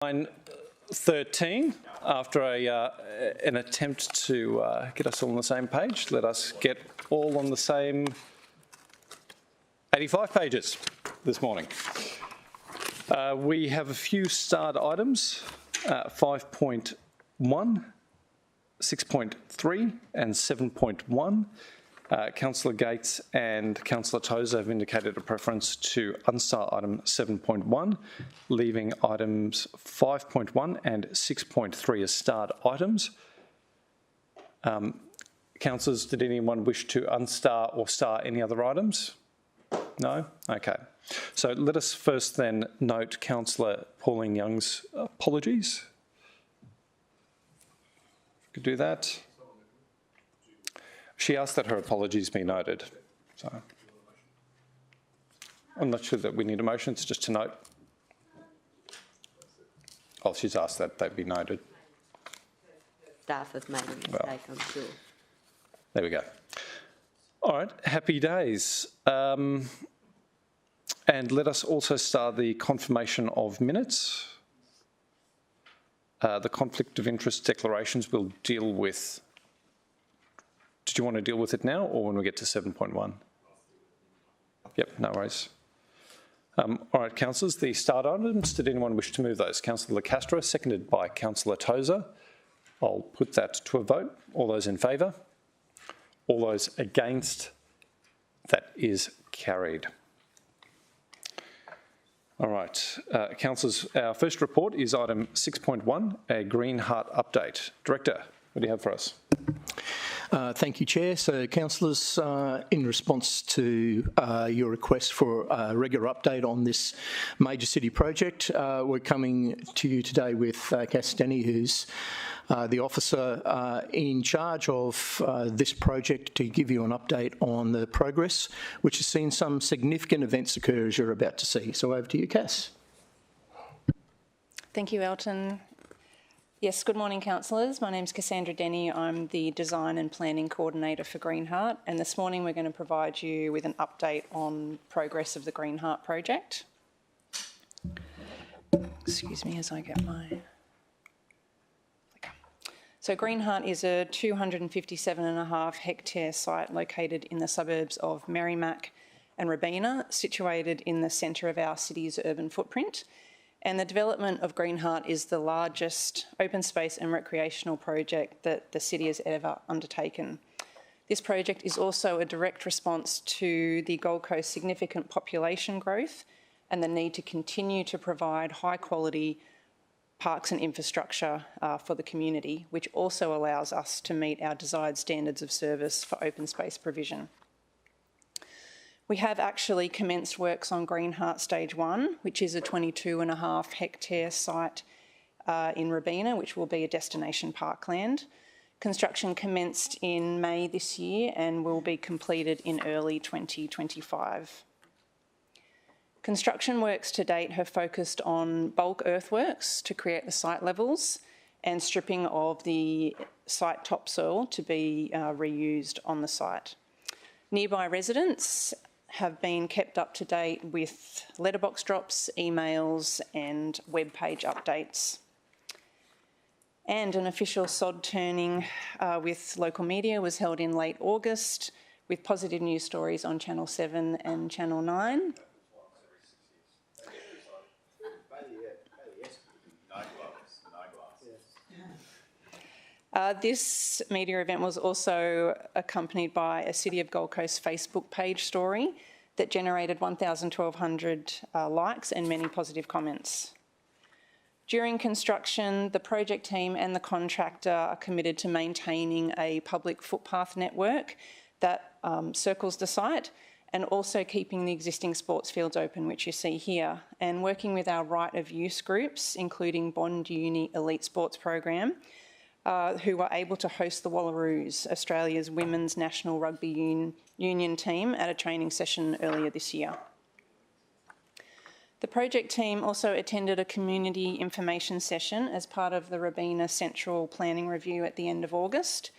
Line 13, after an attempt to get us all on the same page, let us get all on the same 85 pages this morning. We have a few starred items, 5.1, 6.3 and 7.1. Councillor Gates and Councillor Tozer have indicated a preference to unstar item 7.1, leaving items 5.1 and 6.3 as starred items. Councillors, did anyone wish to unstar or star any other items? No? Okay. So let us first then note Councillor Pauline Young's apologies. Could do that. She asked that her apologies be noted. So I'm not sure that we need a motion, it's just to note. Oh, she's asked that they be noted. Staff have made a mistake, I'm sure. There we go. All right, happy days. And let us also start the confirmation of minutes. The conflict of interest declarations we'll deal with. Did you want to deal with it now or when we get to 7.1? Yep, no worries. All right, councillors, the start items, did anyone wish to move those? Councillor Castro, seconded by Councillor Tozer. I'll put that to a vote. All those in favour? All those against? That is carried. All right, councillors, our first report is item 6.1, a Green Heart update. Director, what do you have for us? Thank you, Chair. So, councillors, in response to your request for a regular update on this major city project, we're coming to you today with Cass Denny, who's the officer in charge of this project, to give you an update on the progress, which has seen some significant events occur, as you're about to see. So over to you, Cass. Thank you, Elton. Yes, good morning, councillors. My name's Cassandra Denny. I'm the Design and Planning Coordinator for Green Heart, and this morning we're going to provide you with an update on progress of the Green Heart project. Excuse me as I get my... So Green Heart is a 257.5 hectare site located in the suburbs of Merrimack and Robina, situated in the centre of our city's urban footprint. And the development of Green Heart is the largest open space and recreational project that the city has ever undertaken. This project is also a direct response to the Gold Coast's significant population growth and the need to continue to provide high quality parks and infrastructure for the community, which also allows us to meet our desired standards of service for open space provision. We have actually commenced works on Green Heart Stage 1, which is a 22.5 hectare site in Robina, which will be a destination parkland. Construction commenced in May this year and will be completed in early 2025. Construction works to date have focused on bulk earthworks to create the site levels and stripping of the site topsoil to be reused on the site. Nearby residents have been kept up to date with letterbox drops, emails and web page updates. And an official sod turning with local media was held in late August with positive news stories on Channel 7 and Channel 9. This media event was also accompanied by a City of Gold Coast Facebook page story that generated 1,200 likes and many positive comments. During construction, the project team and the contractor are committed to maintaining a public footpath network that circles the site and also keeping the existing sports fields open, which you see here, and working with our right of use groups, including Bond Uni Elite Sports Program, who were able to host the Wallaroos, Australia's women's national rugby union team, at a training session earlier this year. The project team also attended a community information session as part of the Robina Central Planning Review at the end of August.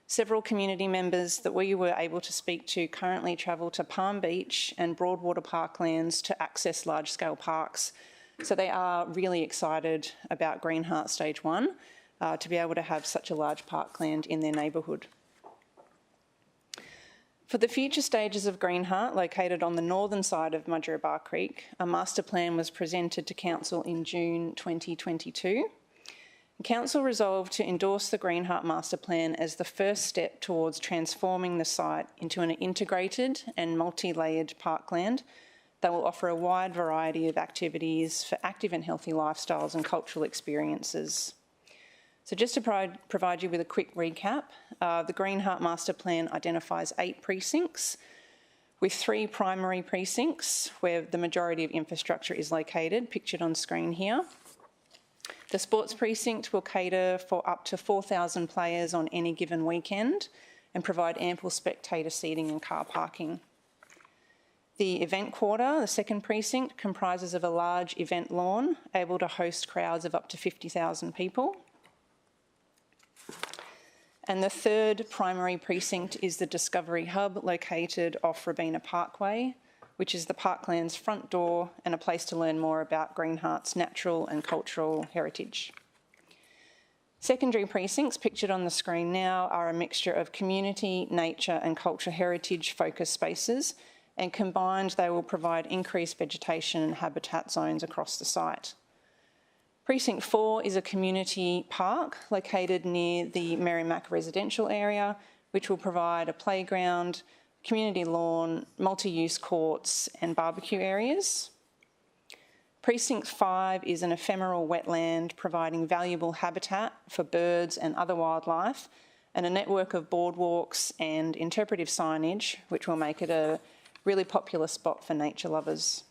Several community members that we were able to speak to currently travel to Palm Beach and Broadwater parklands to access large-scale parks So they are really excited about Green Heart Stage 1 to be able to have such a large parkland in their neighbourhood. For the future stages of Green Heart, located on the northern side of Mudgeeraba Creek, a master plan was presented to Council in June 2022. Council resolved to endorse the Green Heart Master Plan as the first step towards transforming the site into an integrated and multi-layered parkland that will offer a wide variety of activities for active and healthy lifestyles and cultural experiences. So just to provide you with a quick recap, the Green Heart Master Plan identifies 8 precincts, with 3 primary precincts where the majority of infrastructure is located, pictured on screen here. The sports precinct will cater for up to 4,000 players on any given weekend and provide ample spectator seating and car parking. The event quarter, the second precinct, comprises of a large event lawn able to host crowds of up to 50,000 people. And the third primary precinct is the Discovery Hub, located off Robina Parkway, which is the parkland's front door and a place to learn more about Green Heart's natural and cultural heritage. Secondary precincts, pictured on the screen now, are a mixture of community, nature and cultural heritage focused spaces, and combined they will provide increased vegetation and habitat zones across the site. Precinct 4 is a community park located near the Merrimack residential area, which will provide a playground, community lawn, multi-use courts and barbecue areas. Precinct 5 is an ephemeral wetland providing valuable habitat for birds and other wildlife, and a network of boardwalks and interpretive signage, which will make it a really popular spot for nature lovers.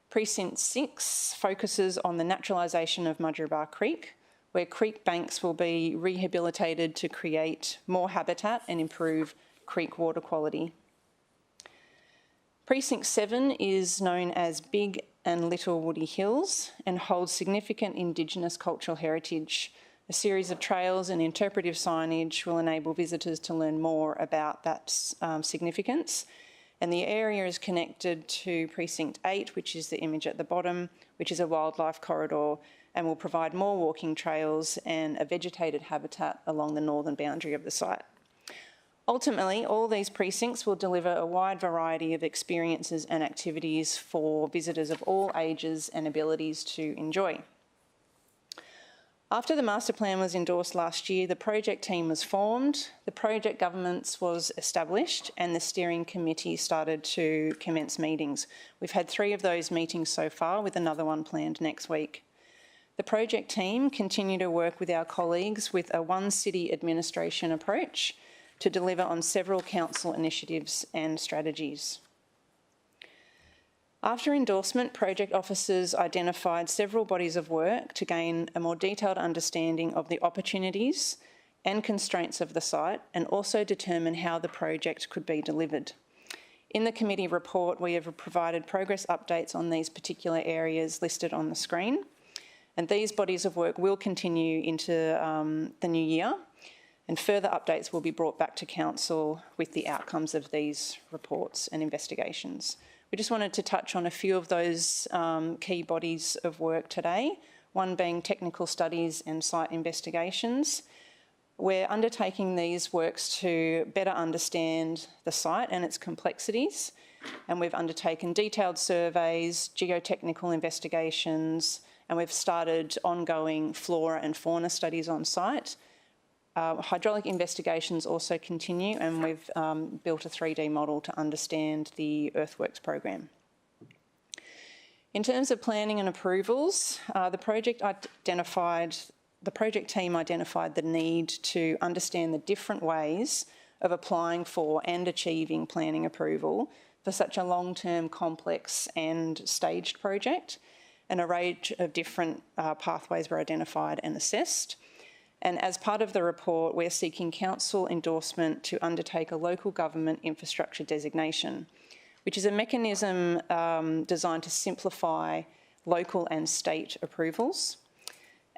Precinct 6 focuses on the naturalisation of Mudgeeraba Creek, where creek banks will be rehabilitated to create more habitat and improve creek water quality. Precinct 7 is known as Big and Little Woody Hills and holds significant Indigenous cultural heritage. A series of trails and interpretive signage will enable visitors to learn more about that significance. And the area is connected to Precinct 8, which is the image at the bottom, which is a wildlife corridor, and will provide more walking trails and a vegetated habitat along the northern boundary of the site. Ultimately, all these precincts will deliver a wide variety of experiences and activities for visitors of all ages and abilities to enjoy. After the master plan was endorsed last year, the project team was formed, the project governance was established, and the steering committee started to commence meetings. We've had 3 of those meetings so far, with another one planned next week. The project team continue to work with our colleagues with a one city administration approach to deliver on several council initiatives and strategies. After endorsement, project officers identified several bodies of work to gain a more detailed understanding of the opportunities and constraints of the site, and also determine how the project could be delivered. In the committee report, we have provided progress updates on these particular areas listed on the screen, and these bodies of work will continue into the new year, and further updates will be brought back to Council with the outcomes of these reports and investigations. We just wanted to touch on a few of those key bodies of work today, one being technical studies and site investigations. We're undertaking these works to better understand the site and its complexities, and we've undertaken detailed surveys, geotechnical investigations, and we've started ongoing flora and fauna studies on site. Hydraulic investigations also continue, and we've built a 3D model to understand the earthworks program. In terms of planning and approvals, the project team identified the need to understand the different ways of applying for and achieving planning approval for such a long-term, complex and staged project, and a range of different pathways were identified and assessed. And as part of the report, we're seeking council endorsement to undertake a local government infrastructure designation, which is a mechanism designed to simplify local and state approvals,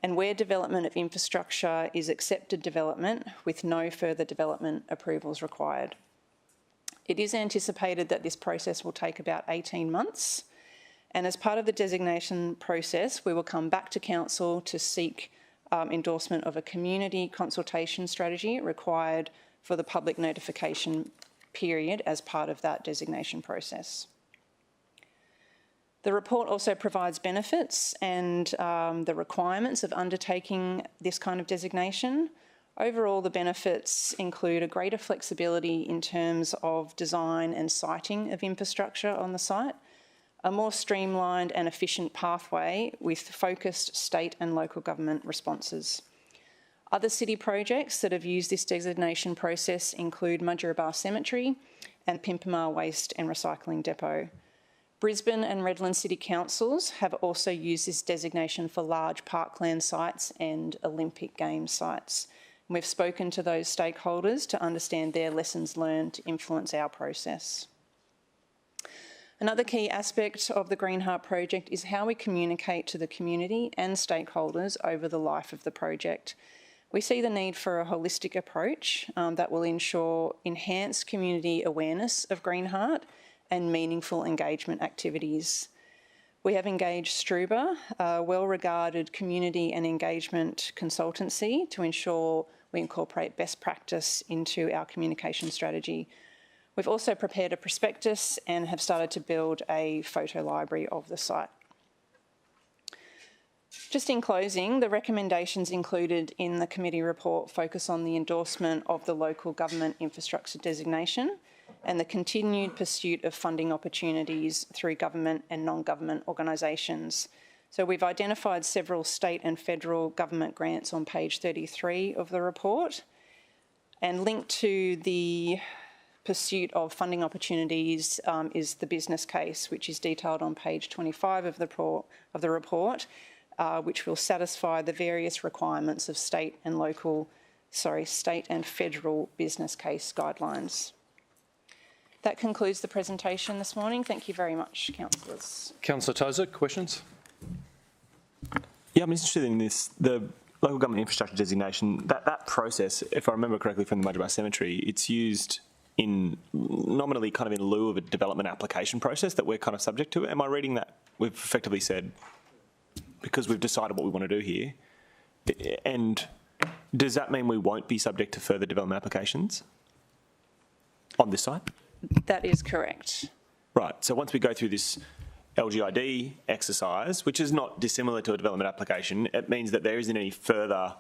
and where development of infrastructure is accepted development with no further development approvals required. It is anticipated that this process will take about 18 months, And as part of the designation process, we will come back to Council to seek endorsement of a community consultation strategy required for the public notification period as part of that designation process. The report also provides benefits and the requirements of undertaking this kind of designation. Overall, the benefits include a greater flexibility in terms of design and siting of infrastructure on the site, a more streamlined and efficient pathway with focused state and local government responses. Other city projects that have used this designation process include Mudgeeraba Cemetery and Pimpamar Waste and Recycling Depot. Brisbane and Redland City Councils have also used this designation for large parkland sites and Olympic Games sites. We've spoken to those stakeholders to understand their lessons learned to influence our process. Another key aspect of the Green Heart project is how we communicate to the community and stakeholders over the life of the project. We see the need for a holistic approach that will ensure enhanced community awareness of Green Heart and meaningful engagement activities. We have engaged Struba, a well-regarded community and engagement consultancy, to ensure we incorporate best practice into our communication strategy. We've also prepared a prospectus and have started to build a photo library of the site. Just in closing, the recommendations included in the committee report focus on the endorsement of the local government infrastructure designation and the continued pursuit of funding opportunities through government and non-government organisations. So we've identified several state and federal government grants on page 33 of the report, and linked to the pursuit of funding opportunities is the business case, which is detailed on page 25 of the report, which will satisfy the various requirements of state and federal business case guidelines. That concludes the presentation this morning. Thank you very much, councillors. Councillor Tozer, questions? Yeah, I'm interested in this, the local government infrastructure designation. That process, if I remember correctly from the Mudgeeraba Cemetery, it's used in nominally kind of in lieu of a development application process that we're kind of subject to. Am I reading that? We've effectively said, because we've decided what we want to do here, and does that mean we won't be subject to further development applications on this site? That is correct. Right, so once we go through this LGID exercise, which is not dissimilar to a development application, it means that there isn't any further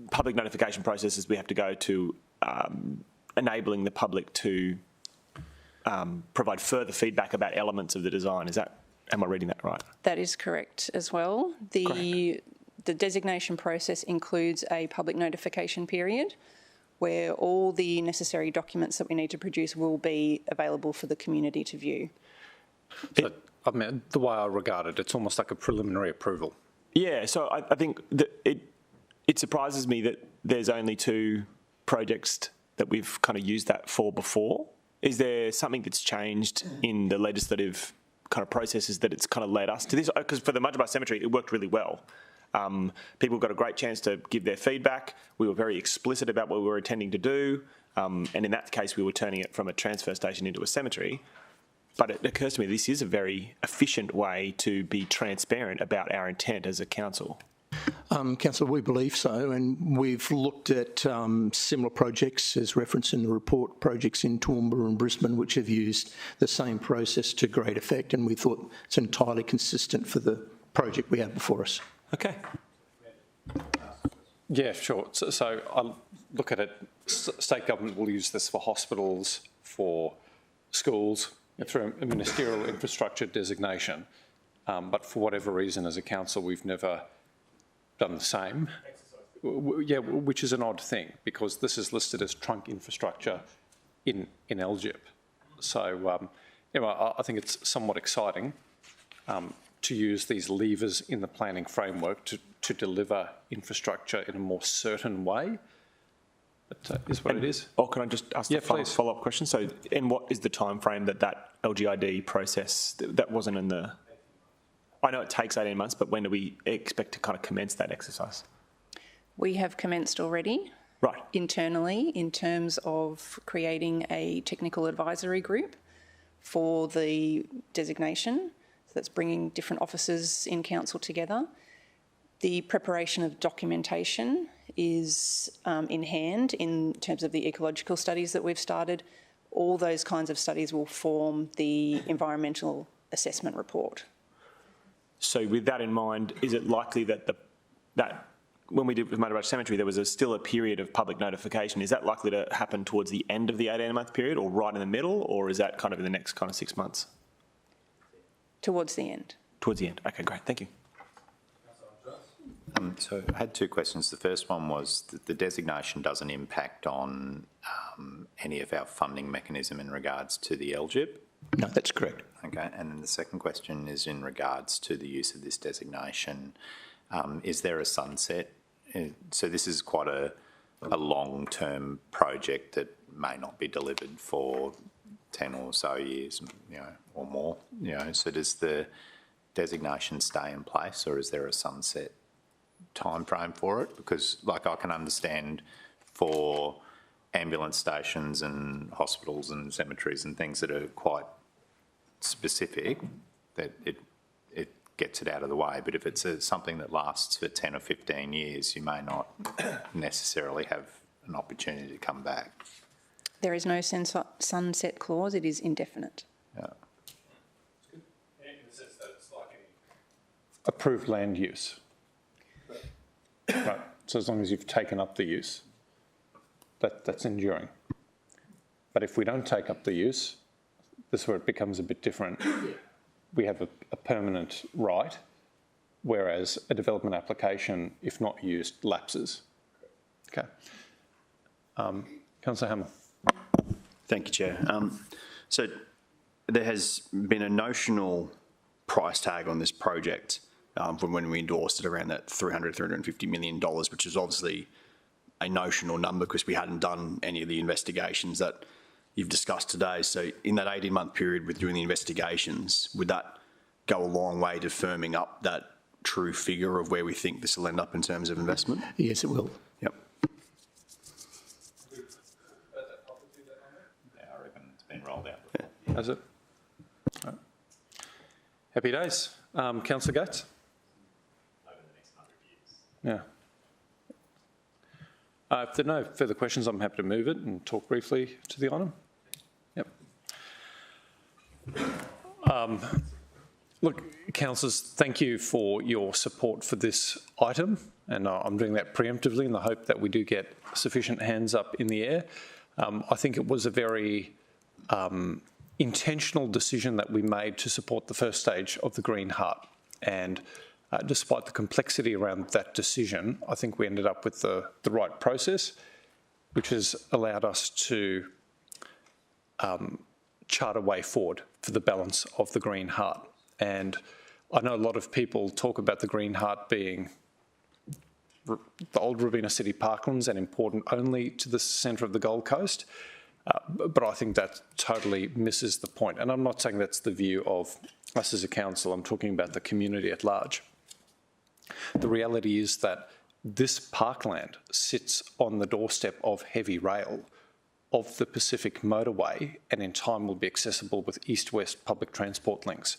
public notification processes we have to go to enabling the public to provide further feedback about elements of the design. Am I reading that right? That is correct as well. The designation process includes a public notification period where all the necessary documents that we need to produce will be available for the community to view. So, I mean, the way I regard it, it's almost like a preliminary approval. Yeah, so I think that it surprises me that there's only 2 projects that we've kind of used that for before. Is there something that's changed in the legislative kind of processes that it's kind of led us to this? Because for the Mudgeeraba Cemetery, it worked really well. People got a great chance to give their feedback. We were very explicit about what we were intending to do. And in that case, we were turning it from a transfer station into a cemetery. But it occurs to me this is a very efficient way to be transparent about our intent as a council. Councillor, we believe so, and we've looked at similar projects, as referenced in the report, projects in Toowoomba and Brisbane, which have used the same process to great effect, and we thought it's entirely consistent for the project we have before us. Okay. Yeah, sure. So I look at it, state government will use this for hospitals, for schools, through a ministerial infrastructure designation. But for whatever reason, as a council, we've never done the same. Yeah, which is an odd thing, because this is listed as trunk infrastructure in LGIP. So anyway, I think it's somewhat exciting to use these levers in the planning framework to deliver infrastructure in a more certain way. That is what it is. Or can I just ask a follow-up question? So, and what is the time frame that LGID process, that wasn't in the... I know it takes 18 months, but when do we expect to kind of commence that exercise? We have commenced already. Right. Internally, in terms of creating a technical advisory group for the designation. So that's bringing different officers in council together. The preparation of documentation is in hand in terms of the ecological studies that we've started. All those kinds of studies will form the environmental assessment report. So with that in mind, is it likely that that when we did with Motorbrush Cemetery, there was still a period of public notification? Is that likely to happen towards the end of the 18-month period or right in the middle, or is that kind of in the next kind of 6 months? Towards the end. Towards the end. Okay, great. Thank you. So I had two questions. The first one was that the designation doesn't impact on any of our funding mechanism in regards to the LGIP. No, that's correct. Okay, and then the second question is in regards to the use of this designation. Is there a sunset? So this is quite a long-term project that may not be delivered for 10 or so years, or more. So does the designation stay in place, or is there a sunset time frame for it? Because, like, I can understand for ambulance stations and hospitals and cemeteries and things that are quite specific, that it gets it out of the way. But if it's something that lasts for 10 or 15 years, you may not necessarily have an opportunity to come back. There is no sunset clause. It is indefinite. Yeah. In the sense that it's like any approved land use. Right. So as long as you've taken up the use, that's enduring. But if we don't take up the use, this is where it becomes a bit different. We have a permanent right, whereas a development application, if not used, lapses. Okay. Councillor Hamill. Thank you, Chair. So there has been a notional price tag on this project from when we endorsed it, around that $350 million, which is obviously a notional number because we hadn't done any of the investigations that you've discussed today. So in that 18-month period with doing the investigations, would that go a long way to firming up that true figure of where we think this will end up in terms of investment? Yes, it will. Yep. Yeah, I reckon it's been rolled out. Yeah. Has it? Right. Happy days. Councillor Gates? Over the next 100 years. Yeah. If there are no further questions, I'm happy to move it and talk briefly to the item. Yep. Look, councillors, thank you for your support for this item, and I'm doing that preemptively in the hope that we do get sufficient hands up in the air. I think it was a very intentional decision that we made to support the first stage of the Green Heart, and despite the complexity around that decision, I think we ended up with the right process, which has allowed us to chart a way forward for the balance of the Green Heart. And I know a lot of people talk about the Green Heart being the old Robina City parklands and important only to the centre of the Gold Coast, but I think that totally misses the point. And I'm not saying that's the view of us as a council, I'm talking about the community at large. The reality is that this parkland sits on the doorstep of heavy rail of the Pacific motorway, and in time will be accessible with east-west public transport links.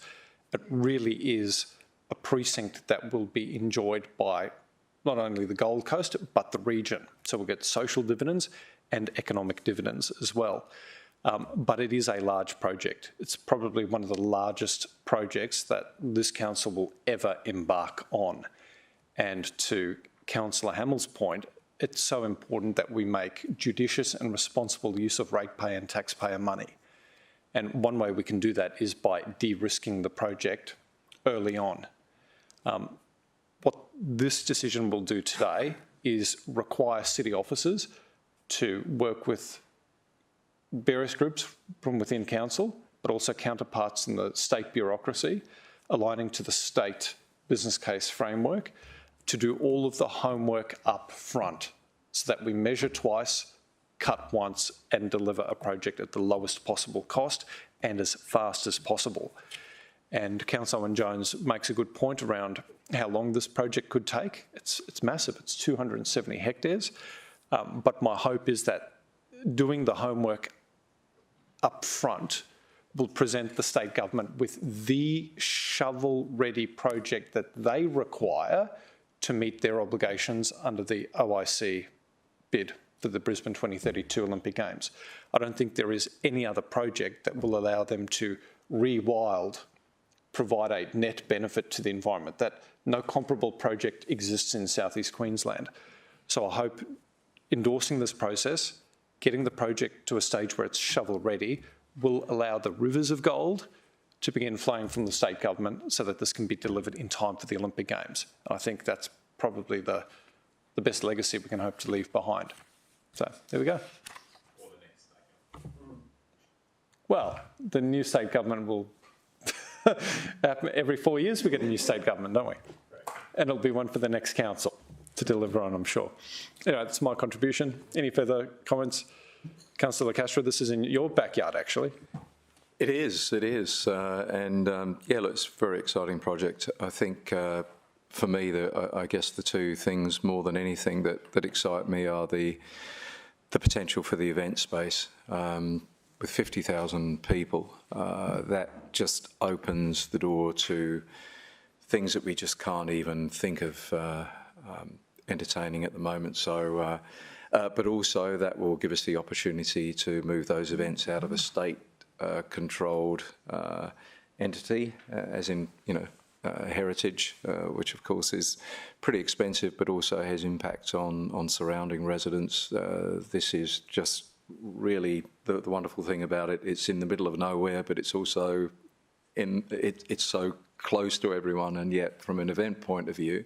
It really is a precinct that will be enjoyed by not only the Gold Coast, but the region. So we'll get social dividends and economic dividends as well. But it is a large project. It's probably one of the largest projects that this council will ever embark on. And to Councillor Hamill's point, it's so important that we make judicious and responsible use of ratepayer and taxpayer money. And one way we can do that is by de-risking the project early on. What this decision will do today is require city officers to work with various groups from within council, but also counterparts in the state bureaucracy, aligning to the state business case framework, to do all of the homework up front so that we measure twice, cut once and deliver a project at the lowest possible cost and as fast as possible. And Councillor Jones makes a good point around how long this project could take. It's massive, it's 270 hectares. But my hope is that doing the homework up front will present the state government with the shovel-ready project that they require to meet their obligations under the OIC bid for the Brisbane 2032 Olympic Games. I don't think there is any other project that will allow them to rewild, provide a net benefit to the environment. That no comparable project exists in Southeast Queensland. So I hope endorsing this process, getting the project to a stage where it's shovel-ready, will allow the rivers of gold to begin flowing from the state government so that this can be delivered in time for the Olympic Games. I think that's probably the best legacy we can hope to leave behind. So there we go. Or the next state government. Well, the new state government will happen every 4 years we get a new state government, don't we? And it'll be one for the next council to deliver on, I'm sure. Anyway, that's my contribution. Any further comments? Councillor Castro, this is in your backyard, actually. It is. Yeah, look, it's a very exciting project. I think for me, I guess the two things more than anything that excite me are the potential for the event space. With 50,000 people, that just opens the door to things that we just can't even think of entertaining at the moment. So, but also that will give us the opportunity to move those events out of a state-controlled entity, as in, heritage, which of course is pretty expensive, but also has impacts on surrounding residents. This is just really the wonderful thing about it. It's in the middle of nowhere, but it's also it's so close to everyone, and yet from an event point of view,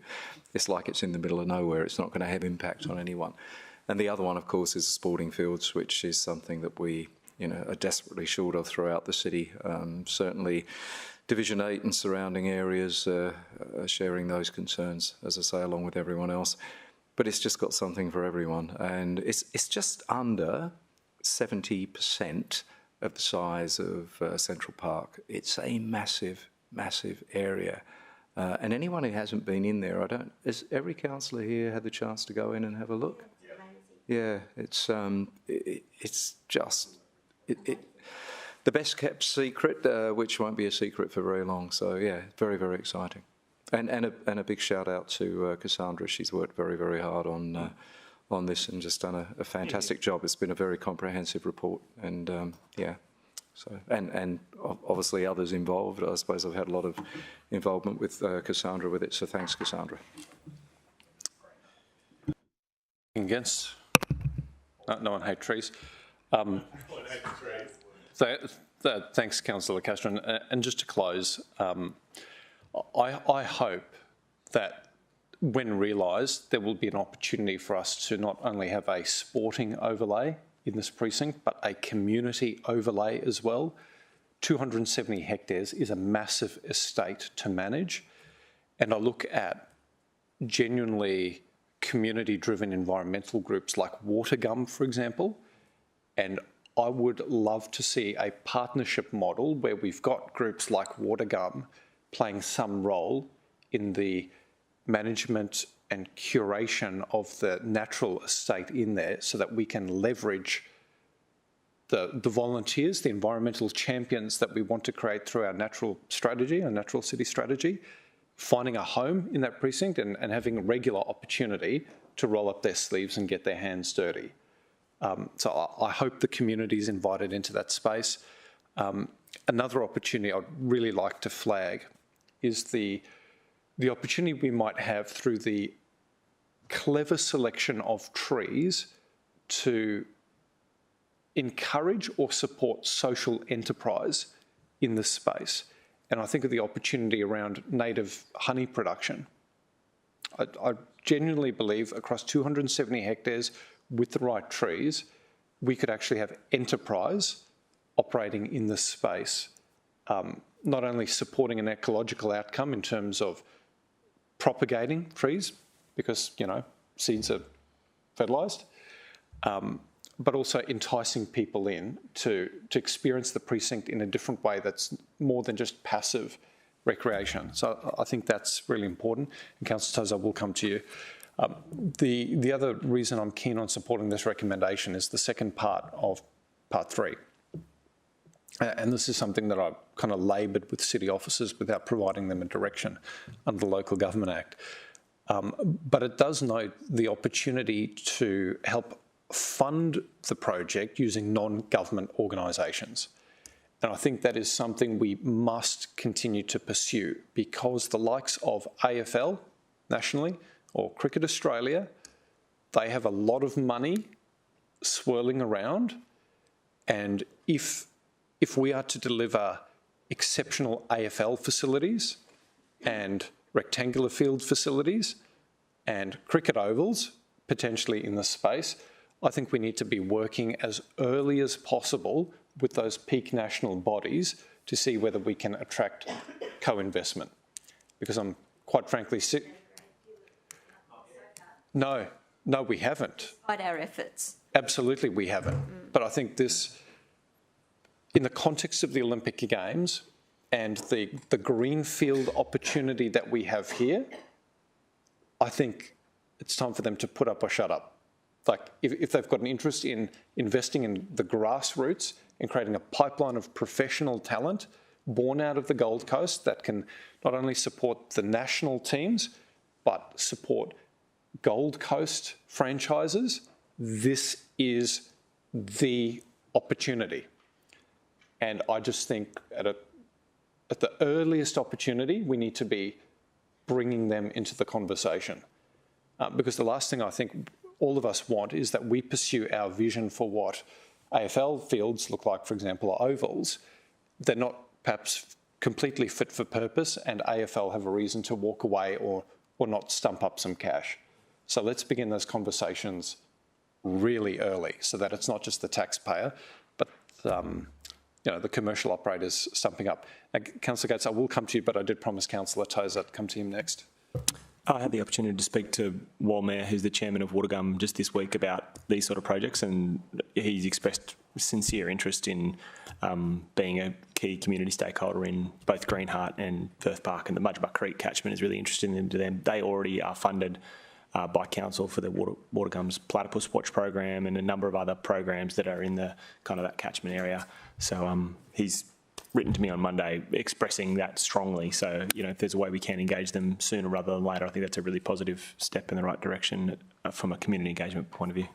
it's like it's in the middle of nowhere. It's not going to have impact on anyone. And the other one, of course, is the sporting fields, which is something that we are desperately short of throughout the city. Certainly Division 8 and surrounding areas are sharing those concerns, as I say, along with everyone else. But it's just got something for everyone. And it's just under 70% of the size of Central Park. It's a massive, massive area. And anyone who hasn't been in there, has every councillor here had the chance to go in and have a look? Yeah, it's just the best kept secret, which won't be a secret for very long. So yeah, very, very exciting. And a big shout out to Cassandra. She's worked very, very hard on this and just done a fantastic job. It's been a very comprehensive report, and yeah. So and obviously others involved. I suppose I've had a lot of involvement with Cassandra with it. So thanks, Cassandra. Against? No one hate trees. Thanks, Councillor Castro. And just to close, I hope that when realised, there will be an opportunity for us to not only have a sporting overlay in this precinct, but a community overlay as well. 270 hectares is a massive estate to manage. And I look at genuinely community-driven environmental groups like Watergum, for example, and I would love to see a partnership model where we've got groups like Watergum playing some role in the management and curation of the natural estate in there, so that we can leverage the volunteers, the environmental champions that we want to create through our natural strategy, our natural city strategy, finding a home in that precinct and having a regular opportunity to roll up their sleeves and get their hands dirty. So I hope the community is invited into that space. Another opportunity I'd really like to flag is the opportunity we might have through the clever selection of trees to encourage or support social enterprise in this space. And I think of the opportunity around native honey production. I genuinely believe across 270 hectares with the right trees, we could actually have enterprise operating in this space, not only supporting an ecological outcome in terms of propagating trees, because, seeds are fertilised, but also enticing people in to experience the precinct in a different way that's more than just passive recreation. So I think that's really important. And Councillor Tozer, will come to you. The other reason I'm keen on supporting this recommendation is the second part of part 3. and this is something that I've kind of laboured with city officers without providing them a direction under the Local Government Act. But it does note the opportunity to help fund the project using non-government organisations. And I think that is something we must continue to pursue, because the likes of AFL nationally or Cricket Australia, they have a lot of money swirling around. And if we are to deliver exceptional AFL facilities and rectangular field facilities and cricket ovals potentially in the space, I think we need to be working as early as possible with those peak national bodies to see whether we can attract co-investment. Because I'm quite frankly sick. No, we haven't. Despite our efforts. Absolutely we haven't. But I think this, in the context of the Olympic Games and the greenfield opportunity that we have here, I think it's time for them to put up or shut up. Like, if they've got an interest in investing in the grassroots and creating a pipeline of professional talent born out of the Gold Coast that can not only support the national teams, but support Gold Coast franchises, this is the opportunity. And I just think at the earliest opportunity, we need to be bringing them into the conversation. Because the last thing I think all of us want is that we pursue our vision for what AFL fields look like, for example, or ovals. They're not perhaps completely fit for purpose, and AFL have a reason to walk away or not stump up some cash. So let's begin those conversations really early so that it's not just the taxpayer, but the commercial operators stumping up. Now, Councillor Gates, I will come to you, but I did promise Councillor Tozer to come to him next. I had the opportunity to speak to Wal Mayor, who's the chairman of Watergum, just this week about these sort of projects, and he's expressed sincere interest in being a key community stakeholder in both Greenheart and Firth Park, and the Mudgebuck Creek catchment is really interesting in them. They already are funded by council for the Watergum's Platypus Watch program and a number of other programs that are in the kind of that catchment area. So he's written to me on Monday expressing that strongly. So, if there's a way we can engage them sooner rather than later, I think that's a really positive step in the right direction from a community engagement point of view.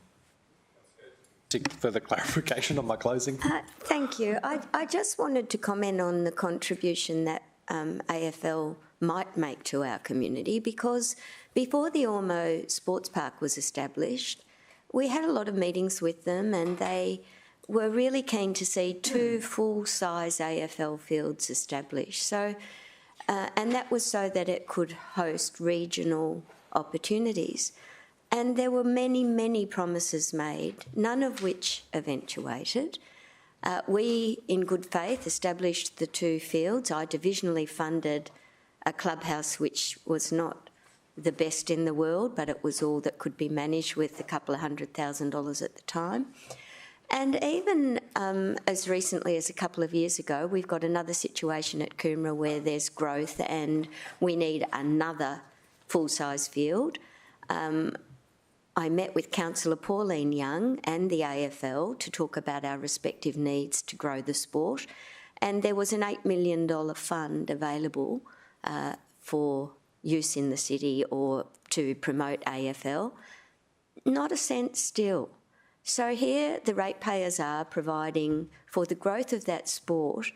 Seek further clarification on my closing. Thank you. I just wanted to comment on the contribution that AFL might make to our community, because before the Ormeau Sports Park was established, we had a lot of meetings with them, and they were really keen to see 2 full-size AFL fields established. So, and that was so that it could host regional opportunities. And there were many, many promises made, none of which eventuated. We, in good faith, established the 2 fields. I divisionally funded a clubhouse which was not the best in the world, but it was all that could be managed with a couple of $100,000 at the time. And even as recently as a couple of years ago, we've got another situation at Coomera where there's growth and we need another full-size field. I met with Councillor Pauline Young and the AFL to talk about our respective needs to grow the sport, and there was an $8 million fund available for use in the city or to promote AFL. Not a cent still. So here the ratepayers are providing for the growth of that sport,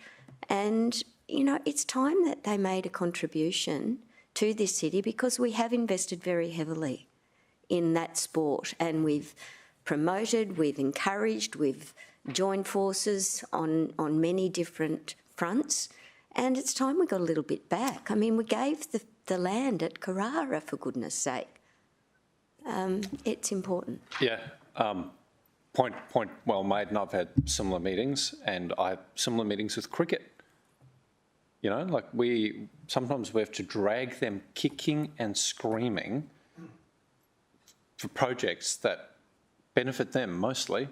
and, it's time that they made a contribution to this city, because we have invested very heavily in that sport, and we've promoted, we've encouraged, we've joined forces on many different fronts, and it's time we got a little bit back. I mean, we gave the land at Carrara, for goodness sake. It's important. Yeah. Point well made, and I've had similar meetings, and I have similar meetings with cricket. Sometimes we have to drag them kicking and screaming for projects that benefit them mostly.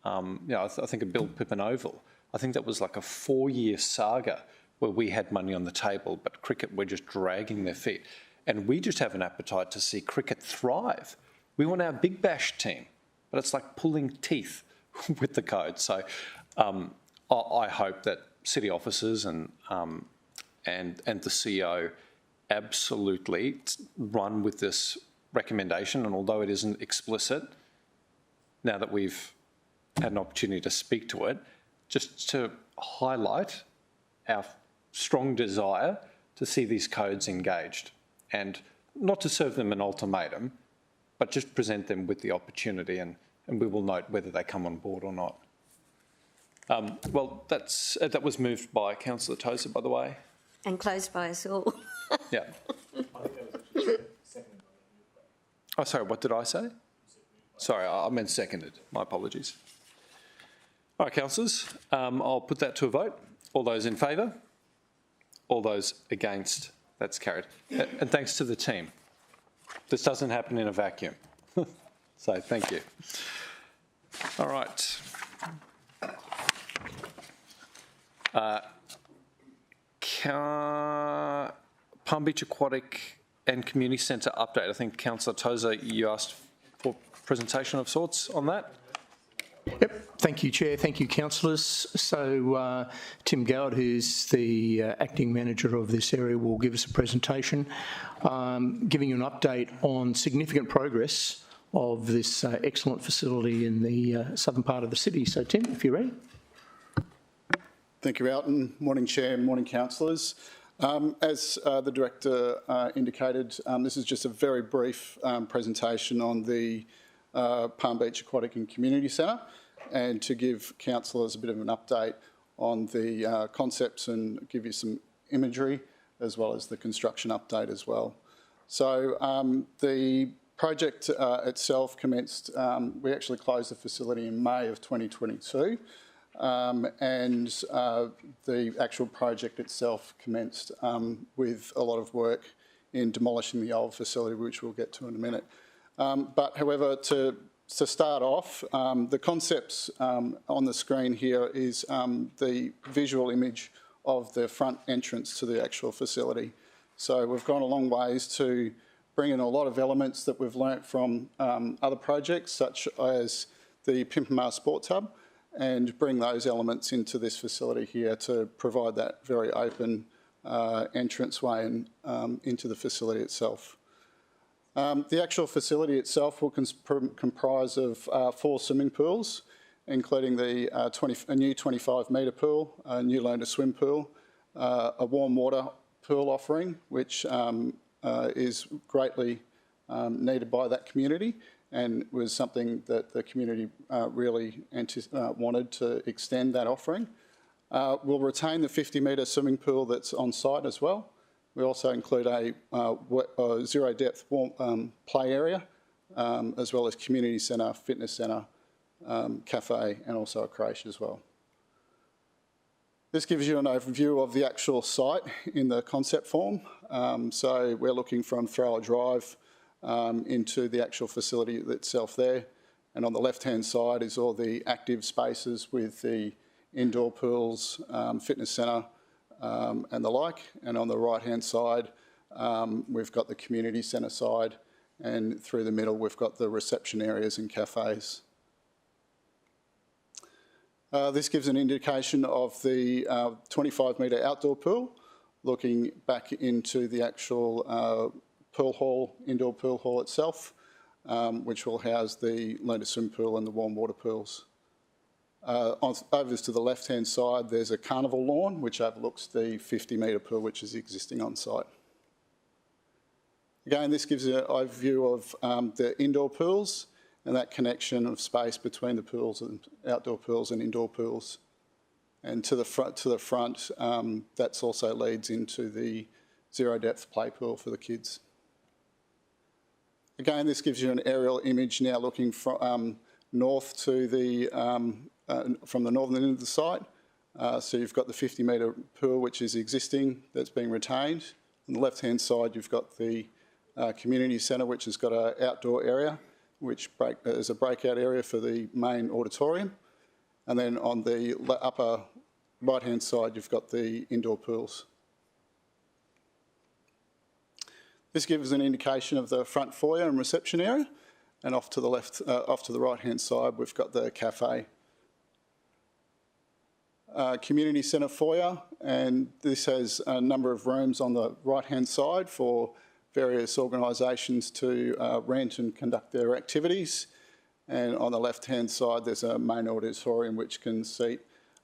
I think of Bill Pippin Oval. I think that was like a 4-year saga where we had money on the table, but cricket were just dragging their feet. And we just have an appetite to see cricket thrive. We want our Big Bash team, but it's like pulling teeth with the code. So I hope that city officers and the CEO absolutely run with this recommendation, and although it isn't explicit, now that we've had an opportunity to speak to it, just to highlight our strong desire to see these codes engaged, and not to serve them an ultimatum, but just present them with the opportunity, and we will note whether they come on board or not. Well, that was moved by Councillor Tozer, by the way. And closed by us all. Yeah. Oh, sorry, what did I say? Sorry, I meant seconded. My apologies. All right, councillors, I'll put that to a vote. All those in favour? All those against? That's carried. And thanks to the team. This doesn't happen in a vacuum. So thank you. All right. Palm Beach Aquatic and Community Centre update. I think Councillor Tozer, you asked for presentation of sorts on that. Yep. Thank you, Chair. Thank you, councillors. So Tim Goward, who's the acting manager of this area, will give us a presentation, giving you an update on significant progress of this excellent facility in the southern part of the city. So, Tim, if you're ready. Thank you, Alton. Morning, Chair. Morning, councillors. As the Director indicated, this is just a very brief presentation on the Palm Beach Aquatic and Community Centre, and to give councillors a bit of an update on the concepts and give you some imagery, as well as the construction update as well. So the project itself commenced, we actually closed the facility in May of 2022. And the actual project itself commenced with a lot of work in demolishing the old facility, which we'll get to in a minute. But however, to start off, the concepts on the screen here is the visual image of the front entrance to the actual facility. So we've gone a long ways to bring in a lot of elements that we've learnt from other projects, such as the Pimpamar Sports Hub, and bring those elements into this facility here to provide that very open entranceway and into the facility itself. The actual facility itself will comprise of 4 swimming pools, including a new 25-metre pool, a new learn-to-swim pool, a warm water pool offering, which is greatly needed by that community, and was something that the community really wanted to extend that offering. We'll retain the 50-metre swimming pool that's on site as well. We also include a zero-depth play area, as well as community centre, fitness centre, cafe, and also a creche as well. This gives you an overview of the actual site in the concept form. So we're looking from Thrower Drive into the actual facility itself there. And on the left-hand side is all the active spaces with the indoor pools, fitness centre and the like. And on the right-hand side, we've got the community centre side, and through the middle we've got the reception areas and cafes. This gives an indication of the 25-metre outdoor pool, looking back into the actual pool hall, indoor pool hall itself, which will house the learn-to-swim pool and the warm water pools. Over to the left-hand side, there's a carnival lawn, which overlooks the 50-metre pool, which is existing on site. Again, this gives an overview of the indoor pools and that connection of space between the pools and outdoor pools and indoor pools. And to the front, that also leads into the zero-depth play pool for the kids. Again, this gives you an aerial image now looking from north to the from the northern end of the site. So you've got the 50-metre pool, which is existing, that's being retained. On the left-hand side, you've got the community centre, which has got an outdoor area, which is a breakout area for the main auditorium. And then on the upper right-hand side, you've got the indoor pools. This gives an indication of the front foyer and reception area, and off to the right-hand side, we've got the cafe. community centre foyer, and this has a number of rooms on the right-hand side for various organisations to rent and conduct their activities. And on the left-hand side, there's a main auditorium which can seat,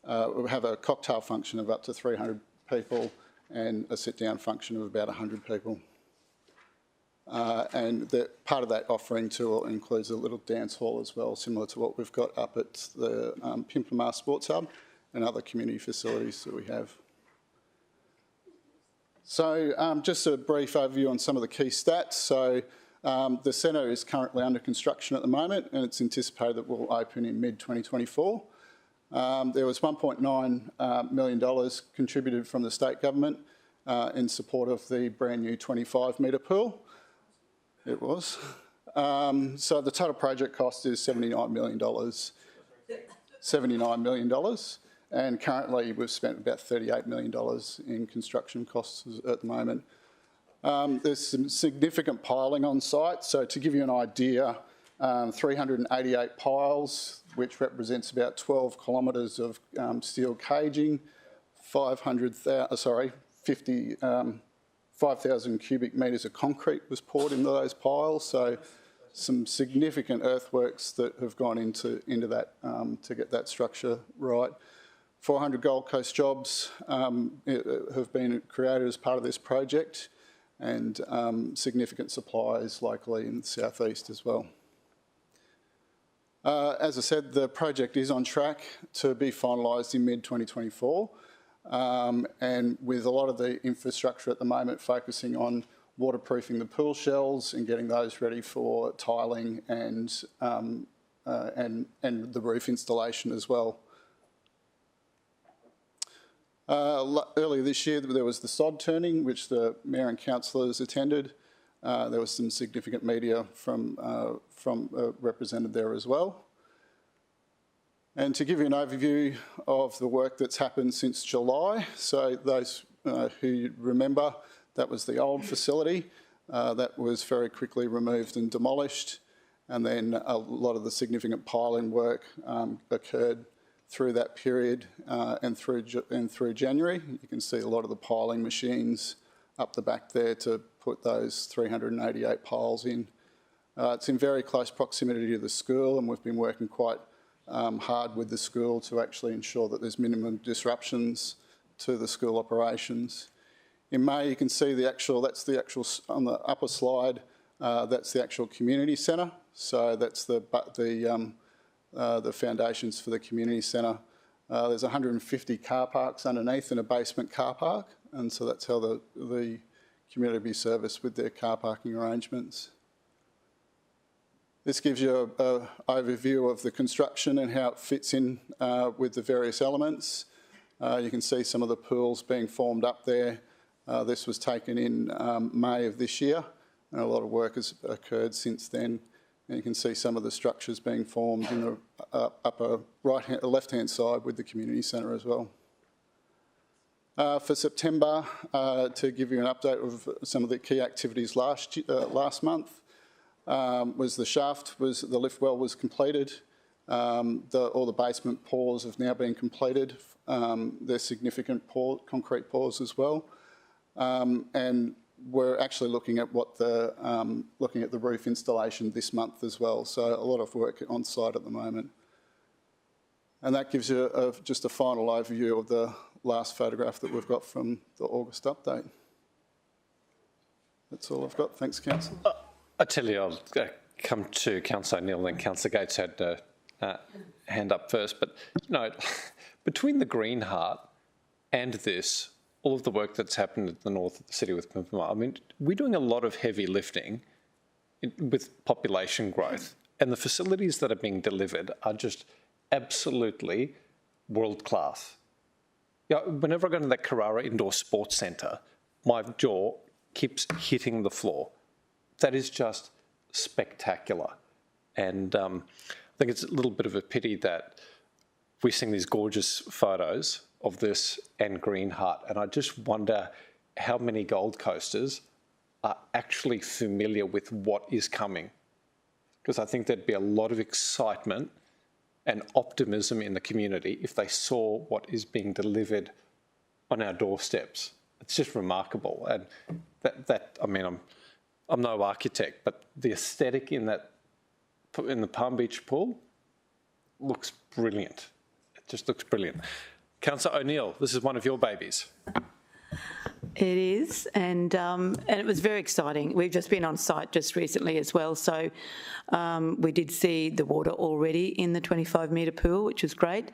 have a cocktail function of up to 300 people and a sit-down function of about 100 people. And part of that offering too includes a little dance hall as well, similar to what we've got up at the Pimpamar Sports Hub and other community facilities that we have. So just a brief overview on some of the key stats. So the centre is currently under construction at the moment, and it's anticipated that will open in mid-2024. There was $1.9 million contributed from the state government in support of the brand new 25-metre pool. It was. So the total project cost is $79 million. $79 million. And currently we've spent about $38 million in construction costs at the moment. There's some significant piling on site. So to give you an idea, 388 piles, which represents about 12 kilometres of steel caging, 5,000 cubic metres of concrete was poured into those piles. So some significant earthworks that have gone into that to get that structure right. 400 Gold Coast jobs have been created as part of this project, and significant supplies locally in the southeast as well. As I said, the project is on track to be finalised in mid-2024, and with a lot of the infrastructure at the moment focusing on waterproofing the pool shells and getting those ready for tiling and the roof installation as well. Earlier this year there was the sod turning, which the Mayor and councillors attended. There was some significant media from represented there as well. And to give you an overview of the work that's happened since July, so those who remember, that was the old facility that was very quickly removed and demolished, and then a lot of the significant piling work occurred through that period and through January. You can see a lot of the piling machines up the back there to put those 388 piles in. It's in very close proximity to the school, and we've been working quite hard with the school to actually ensure that there's minimum disruptions to the school operations. In May, you can see that's the actual, on the upper slide, that's the actual community centre. So that's the foundations for the community centre. There's 150 car parks underneath and a basement car park, and so that's how the community will be serviced with their car parking arrangements. This gives you an overview of the construction and how it fits in with the various elements. You can see some of the pools being formed up there. This was taken in May of this year, and a lot of work has occurred since then. And you can see some of the structures being formed in the upper left-hand side with the community centre as well. For September, to give you an update of some of the key activities last month, was the lift well was completed. All the basement pours have now been completed. There's significant concrete pours as well. And we're actually looking at looking at the roof installation this month as well. So a lot of work on site at the moment. And that gives you just a final overview of the last photograph that we've got from the August update. That's all I've got. Thanks, Councillor. I tell you, I'll come to Councillor O'Neill, and Councillor Gates had a hand up first. But, you know, between the Green Heart and this, all of the work that's happened at the north of the city with Pimpamar, I mean, we're doing a lot of heavy lifting with population growth, and the facilities that are being delivered are just absolutely world class. You know, whenever I go to that Carrara Indoor Sports Centre, my jaw keeps hitting the floor. That is just spectacular. And I think it's a little bit of a pity that we're seeing these gorgeous photos of this and Green Heart, and I just wonder how many Gold Coasters are actually familiar with what is coming, because I think there'd be a lot of excitement and optimism in the community if they saw what is being delivered on our doorsteps. It's just remarkable. And I mean, I'm no architect, but the aesthetic in the Palm Beach pool looks brilliant. It just looks brilliant. Councillor O'Neill, this is one of your babies. It is, and it was very exciting. We've just been on site just recently as well, so we did see the water already in the 25-metre pool, which was great.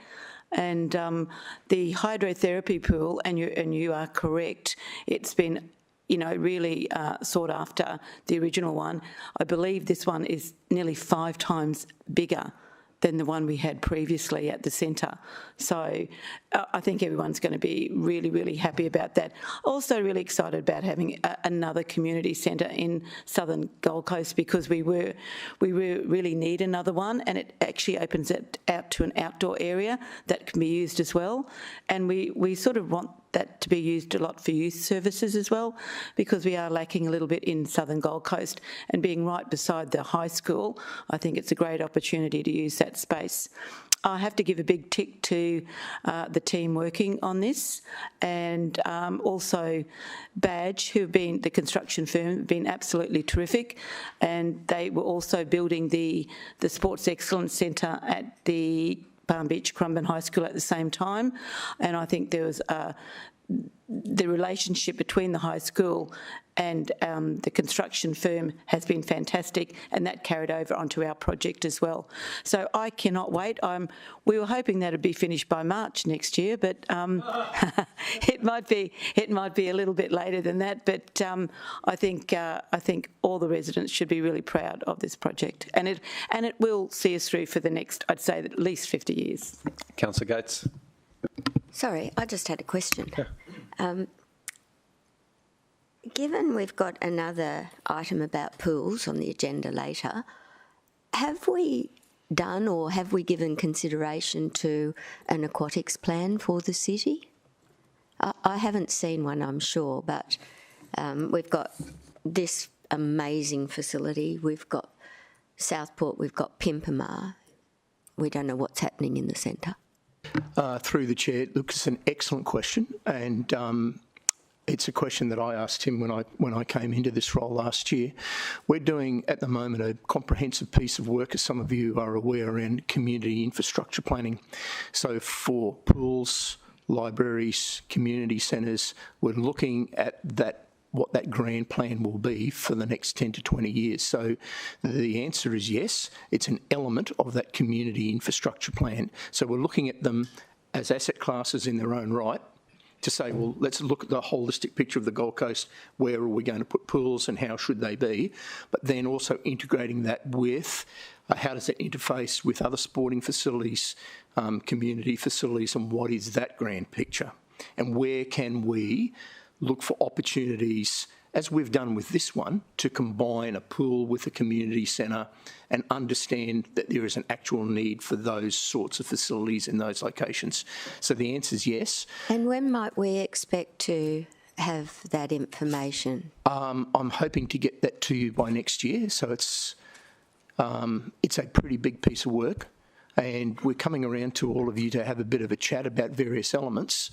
And the hydrotherapy pool, and you are correct, it's been really sought after, the original one. I believe this one is nearly 5 times bigger than the one we had previously at the centre. So I think everyone's going to be really, really happy about that. Also really excited about having another community centre in southern Gold Coast, because we really need another one, and it actually opens it out to an outdoor area that can be used as well. And we sort of want that to be used a lot for youth services as well, because we are lacking a little bit in southern Gold Coast, and being right beside the high school, I think it's a great opportunity to use that space. I have to give a big tick to the team working on this, and also Badge, who have been the construction firm, been absolutely terrific, and they were also building the Sports Excellence Centre at the Palm Beach Currumbin High School at the same time, and I think there was the relationship between the high school and the construction firm has been fantastic, and that carried over onto our project as well. So I cannot wait. We were hoping that it'd be finished by March next year, but it might be a little bit later than that. But I think all the residents should be really proud of this project, and it will see us through for the next, I'd say, at least 50 years. Councillor Gates. Sorry, I just had a question. Given we've got another item about pools on the agenda later, have we done or have we given consideration to an aquatics plan for the city? I haven't seen one, I'm sure, but we've got this amazing facility. We've got Southport, we've got Pimpamar. We don't know what's happening in the centre. Through the chair, look, it's an excellent question, and it's a question that I asked him when I came into this role last year. We're doing at the moment a comprehensive piece of work, as some of you are aware, in community infrastructure planning. So for pools, libraries, community centres, we're looking at what that grand plan will be for the next 10 to 20 years. So the answer is yes, it's an element of that community infrastructure plan. So we're looking at them as asset classes in their own right to say, well, let's look at the holistic picture of the Gold Coast. Where are we going to put pools and how should they be? But then also integrating that with how does that interface with other sporting facilities, community facilities, and what is that grand picture? And where can we look for opportunities, as we've done with this one, to combine a pool with a community centre and understand that there is an actual need for those sorts of facilities in those locations. So the answer is yes. And when might we expect to have that information? I'm hoping to get that to you by next year. So it's a pretty big piece of work, and we're coming around to all of you to have a bit of a chat about various elements.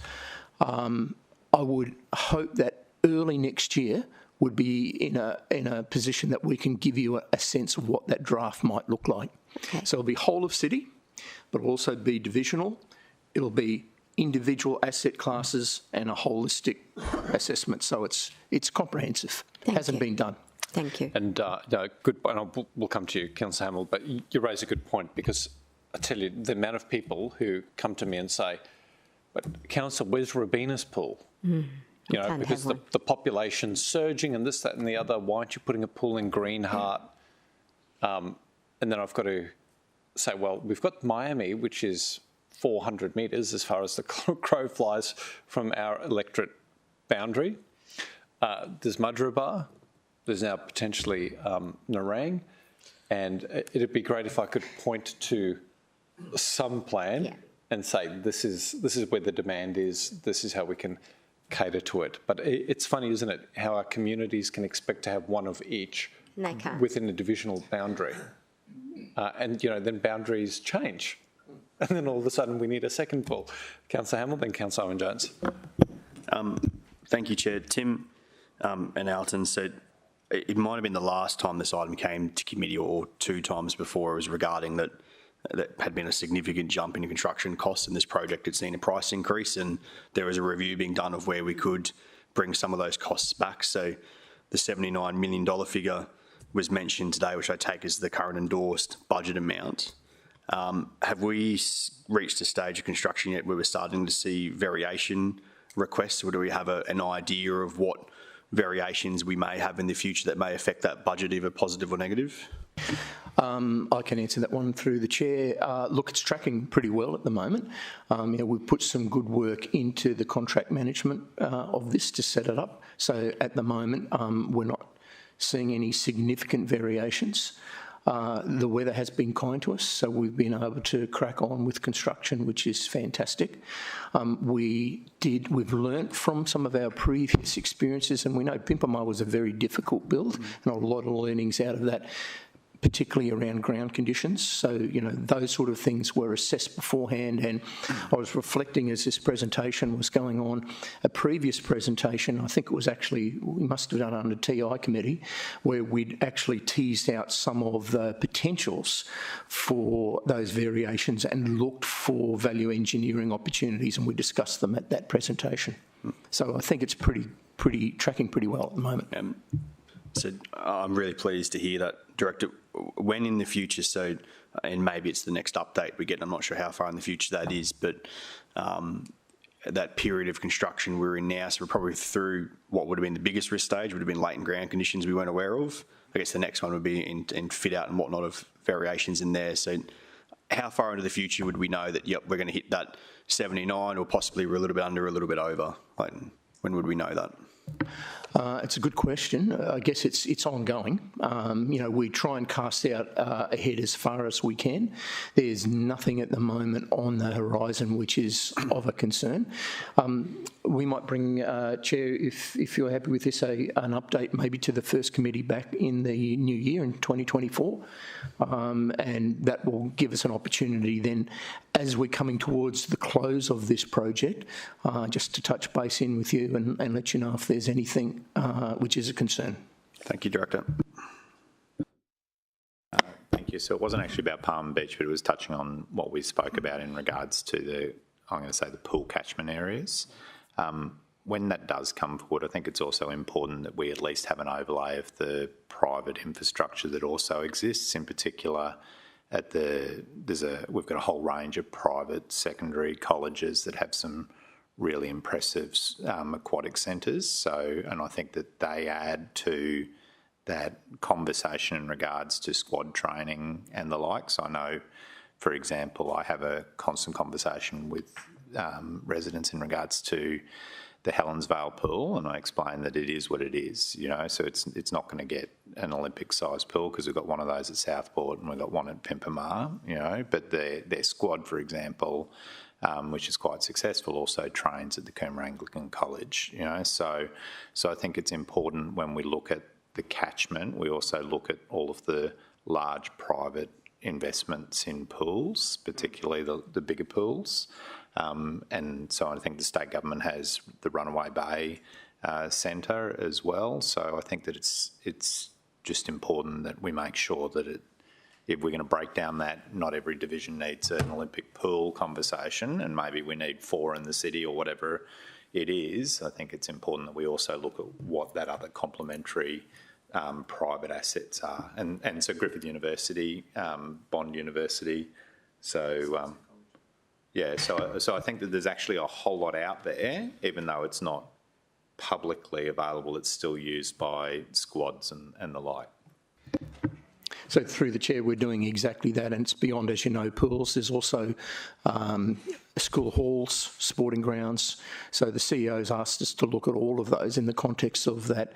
I would hope that early next year would be in a position that we can give you a sense of what that draft might look like. Okay. So it'll be whole of city, but it'll also be divisional. It'll be individual asset classes and a holistic assessment. So it's comprehensive. Hasn't been done. Thank you. And good. And we'll come to you, Councillor Hamill. But you raise a good point, because I tell you, the amount of people who come to me and say, "But Councillor, where's Robina's pool?" You know, because the population's surging and this, that and the other. Why aren't you putting a pool in Greenheart? And then I've got to say, well, we've got Miami, which is 400 metres as far as the crow flies from our electorate boundary. There's Mudgeeraba. There's now potentially Nerang. And it'd be great if I could point to some plan and say, this is where the demand is, this is how we can cater to it. But it's funny, isn't it, how our communities can expect to have one of each within a divisional boundary. And, you know, then boundaries change. And then all of a sudden we need a second pool. Councillor Hamill, then Councillor Owen-Jones. Thank you, Chair. Tim and Alton said it might have been the last time this item came to committee or 2 times before. It was regarding that had been a significant jump in construction costs and this project had seen a price increase, and there was a review being done of where we could bring some of those costs back. So the $79 million figure was mentioned today, which I take as the current endorsed budget amount. Have we reached a stage of construction yet where we're starting to see variation requests, or do we have an idea of what variations we may have in the future that may affect that budget, either positive or negative? I can answer that one through the chair. Look, it's tracking pretty well at the moment. We've put some good work into the contract management of this to set it up. So at the moment, we're not seeing any significant variations. The weather has been kind to us, so we've been able to crack on with construction, which is fantastic. We've learnt from some of our previous experiences, and we know Pimpama was a very difficult build, and a lot of learnings out of that, particularly around ground conditions. So, those sort of things were assessed beforehand. And I was reflecting as this presentation was going on, a previous presentation, I think it was actually, we must have done it under TI committee, where we'd actually teased out some of the potentials for those variations and looked for value engineering opportunities, and we discussed them at that presentation. So I think it's tracking pretty well at the moment. So I'm really pleased to hear that, Director. When in the future, so, and maybe it's the next update we get, I'm not sure how far in the future that is, but that period of construction we're in now, so we're probably through what would have been the biggest risk stage, would have been latent ground conditions we weren't aware of. I guess the next one would be in fit out and whatnot of variations in there. So how far into the future would we know that, yep, we're going to hit that 79, or possibly we're a little bit under, a little bit over? Like, when would we know that? It's a good question. I guess it's ongoing. We try and cast out ahead as far as we can. There's nothing at the moment on the horizon which is of a concern. We might bring, Chair, if you're happy with this, an update maybe to the first committee back in the new year in 2024, and that will give us an opportunity then, as we're coming towards the close of this project, just to touch base in with you and let you know if there's anything which is a concern. Thank you, Director. Thank you. So it wasn't actually about Palm Beach, but it was touching on what we spoke about in regards to the pool catchment areas. When that does come forward, I think it's also important that we at least have an overlay of the private infrastructure that also exists. In particular, we've got a whole range of private secondary colleges that have some really impressive aquatic centres. So, and I think that they add to that conversation in regards to squad training and the like. So I know, for example, I have a constant conversation with residents in regards to the Helens Vale pool, and I explain that it is what it is, so it's not going to get an Olympic-sized pool because we've got one of those at Southport and we've got one at Pimpama, but their squad, for example, which is quite successful, also trains at the Coomera Anglican College, so I think it's important when we look at the catchment, we also look at all of the large private investments in pools, particularly the bigger pools. And so I think the state government has the Runaway Bay Centre as well. So I think that it's just important that we make sure that if we're going to break down that, not every division needs an Olympic pool conversation, and maybe we need 4 in the city or whatever it is. I think it's important that we also look at what that other complementary private assets are. And so Griffith University, Bond University, so... so I think that there's actually a whole lot out there, even though it's not publicly available, it's still used by squads and the like. So through the chair, we're doing exactly that, and it's beyond, as you know, pools. There's also school halls, sporting grounds. So the CEO's asked us to look at all of those in the context of that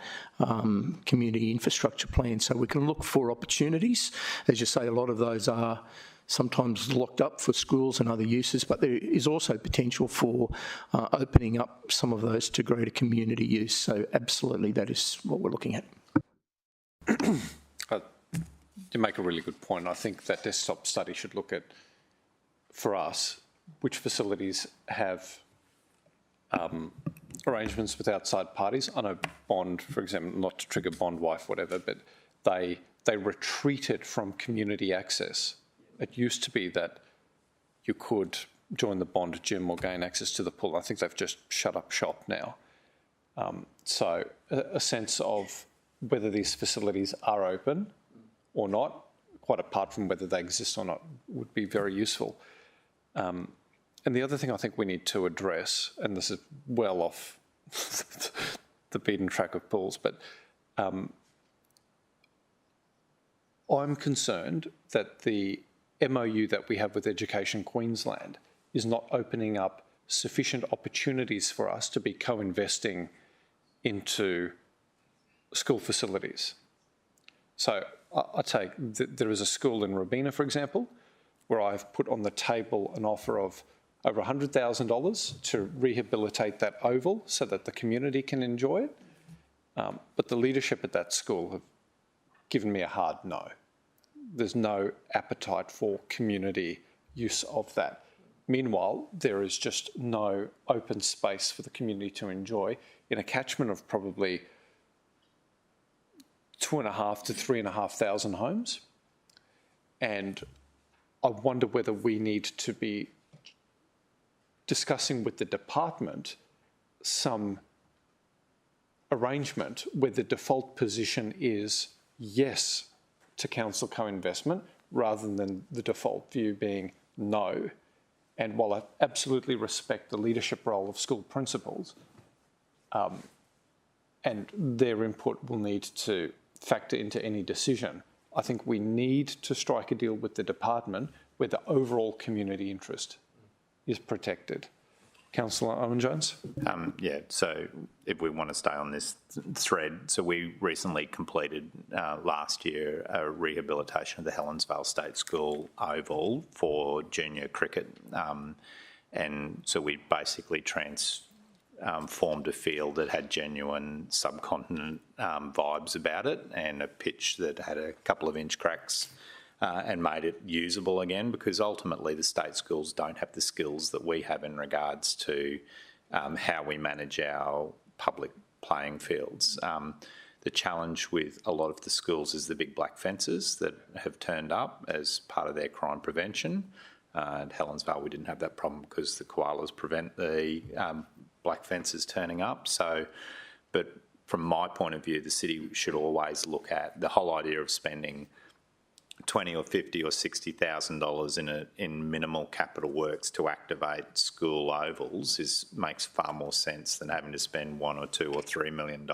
community infrastructure plan. So we can look for opportunities. As you say, a lot of those are sometimes locked up for schools and other uses, but there is also potential for opening up some of those to greater community use. So absolutely, that is what we're looking at. You make a really good point. I think that desktop study should look at for us, which facilities have arrangements with outside parties. I know Bond, for example, not to trigger Bond wife, whatever, but they retreated from community access. It used to be that you could join the Bond gym or gain access to the pool. I think they've just shut up shop now. So a sense of whether these facilities are open or not, quite apart from whether they exist or not, would be very useful. And the other thing I think we need to address, and this is well off the beaten track of pools, but I'm concerned that the MOU that we have with Education Queensland is not opening up sufficient opportunities for us to be co-investing into school facilities. So I take that there is a school in Robina, for example, where I've put on the table an offer of over $100,000 to rehabilitate that oval so that the community can enjoy it. But the leadership at that school have given me a hard no. There's no appetite for community use of that. Meanwhile, there is just no open space for the community to enjoy in a catchment of probably 2,500 to 3,500 homes. And I wonder whether we need to be discussing with the department some arrangement where the default position is yes to council co-investment rather than the default view being no. And while I absolutely respect the leadership role of school principals, and their input will need to factor into any decision, I think we need to strike a deal with the department where the overall community interest is protected. Councillor Owen-Jones? Yeah, so if we want to stay on this thread, so we recently completed last year a rehabilitation of the Helensvale State School Oval for junior cricket. And so we basically formed a field that had genuine subcontinent vibes about it and a pitch that had a couple of inch cracks and made it usable again, because ultimately the state schools don't have the skills that we have in regards to how we manage our public playing fields. The challenge with a lot of the schools is the big black fences that have turned up as part of their crime prevention. At Helensvale, we didn't have that problem because the koalas prevent the black fences turning up. So, but from my point of view, the city should always look at the whole idea of spending $20 or $50 or $60,000 in minimal capital works to activate school ovals makes far more sense than having to spend $1 or $2 or $3 million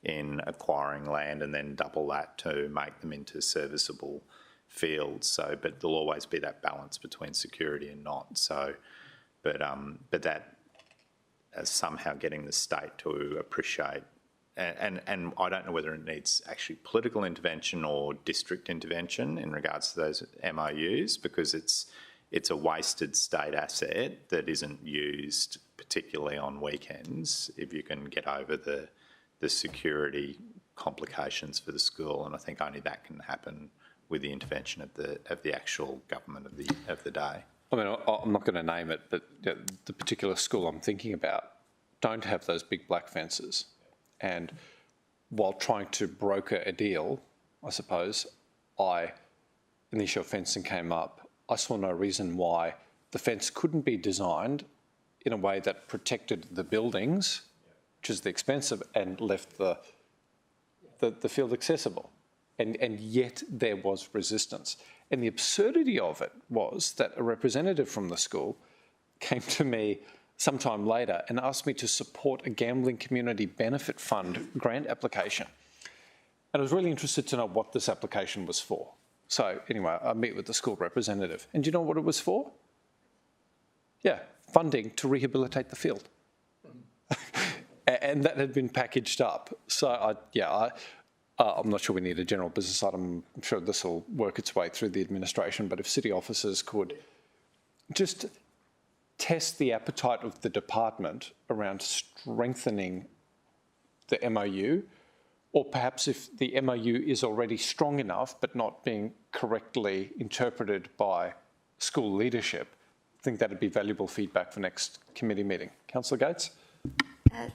in acquiring land and then double that to make them into serviceable fields. So, but there'll always be that balance between security and not. So, but that somehow getting the state to appreciate. And I don't know whether it needs actually political intervention or district intervention in regards to those MOUs, because it's a wasted state asset that isn't used particularly on weekends if you can get over the security complications for the school. And I think only that can happen with the intervention of the actual government of the day. I mean, I'm not going to name it, but the particular school I'm thinking about don't have those big black fences. And while trying to broker a deal, I suppose, in the issue of fencing came up, I saw no reason why the fence couldn't be designed in a way that protected the buildings, which is the expensive, and left the field accessible. And yet there was resistance. And the absurdity of it was that a representative from the school came to me sometime later and asked me to support a gambling community benefit fund grant application. And I was really interested to know what this application was for. So anyway, I meet with the school representative. And do you know what it was for? Yeah, funding to rehabilitate the field. And that had been packaged up. So I'm not sure we need a general business item. I'm sure this will work its way through the administration, but if city officers could just test the appetite of the department around strengthening the MOU, or perhaps if the MOU is already strong enough but not being correctly interpreted by school leadership, I think that'd be valuable feedback for next committee meeting. Councillor Gates?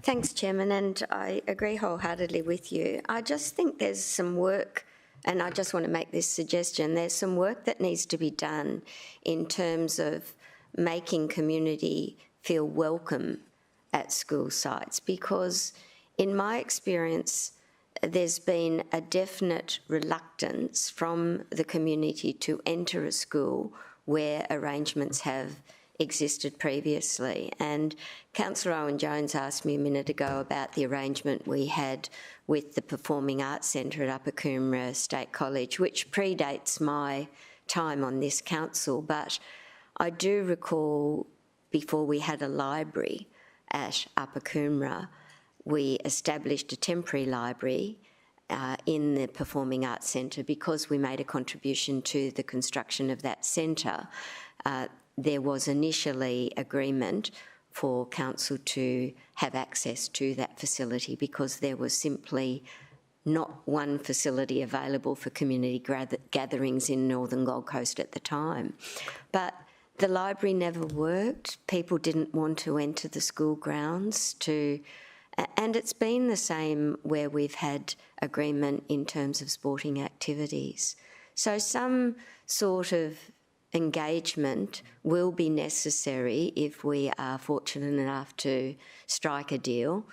Thanks, Chairman, and I agree wholeheartedly with you. I just think there's some work, and I just want to make this suggestion, there's some work that needs to be done in terms of making community feel welcome at school sites, because in my experience, there's been a definite reluctance from the community to enter a school where arrangements have existed previously. And Councillor Owen-Jones asked me a minute ago about the arrangement we had with the Performing Arts Centre at Upper Coomera State College, which predates my time on this council, but I do recall before we had a library at Upper Coomera, we established a temporary library in the Performing Arts Centre because we made a contribution to the construction of that centre. There was initially agreement for council to have access to that facility because there was simply not one facility available for community gatherings in Northern Gold Coast at the time. But the library never worked. People didn't want to enter the school grounds and it's been the same where we've had agreement in terms of sporting activities. So some sort of engagement will be necessary if we are fortunate enough to strike a deal.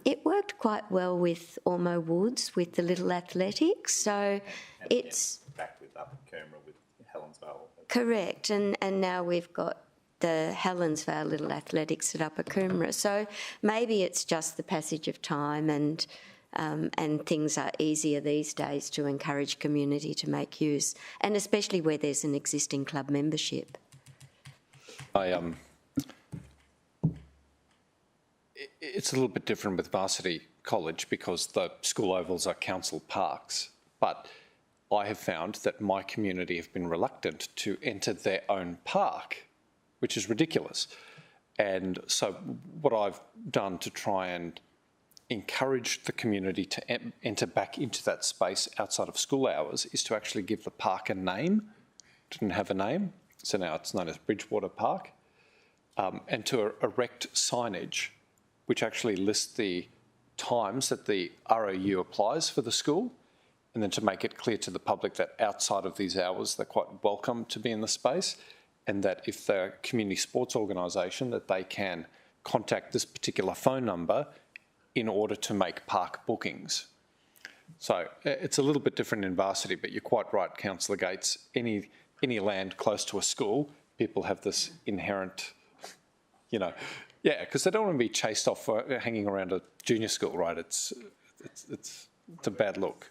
It worked quite well with Ormo Woods, with the Little Athletics, so it's... Back with Upper Coomera with Helensvale. Correct, and now we've got the Helensvale Little Athletics at Upper Coomera. So maybe it's just the passage of time and things are easier these days to encourage community to make use, and especially where there's an existing club membership. It's a little bit different with Varsity College because the school ovals are council parks, but I have found that my community have been reluctant to enter their own park, which is ridiculous. And so what I've done to try and encourage the community to enter back into that space outside of school hours is to actually give the park a name. It didn't have a name, so now it's known as Bridgewater Park, and to erect signage which actually lists the times that the ROU applies for the school, and then to make it clear to the public that outside of these hours they're quite welcome to be in the space, and that if they're a community sports organisation that they can contact this particular phone number in order to make park bookings. So it's a little bit different in Varsity, but you're quite right, Councillor Gates. Any land close to a school, people have this inherent, because they don't want to be chased off for hanging around a junior school, right? It's a bad look.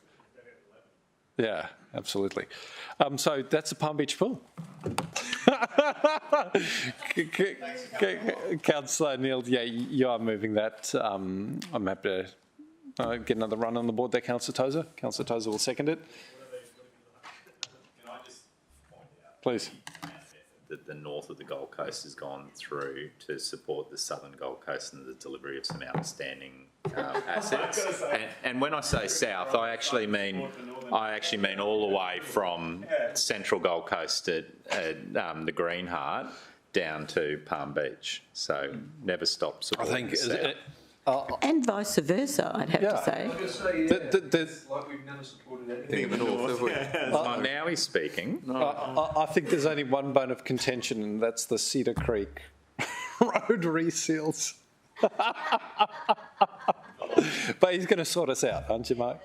Yeah, absolutely. So that's the Palm Beach pool. Councillor Neal, yeah, you are moving that. I'm happy to get another run on the board there, Councillor Tozer. Councillor Tozer will second it. Can I just point out, please, that the north of the Gold Coast has gone through to support the southern Gold Coast and the delivery of some outstanding assets. And when I say south, I actually mean all the way from central Gold Coast at the Green Heart down to Palm Beach. So never stop supporting the south. And vice versa, I'd have to say. It's like we've never supported anything in the north, have we? Now he's speaking. I think there's only one bone of contention, and that's the Cedar Creek road reseals. But he's going to sort us out, aren't you, Mark?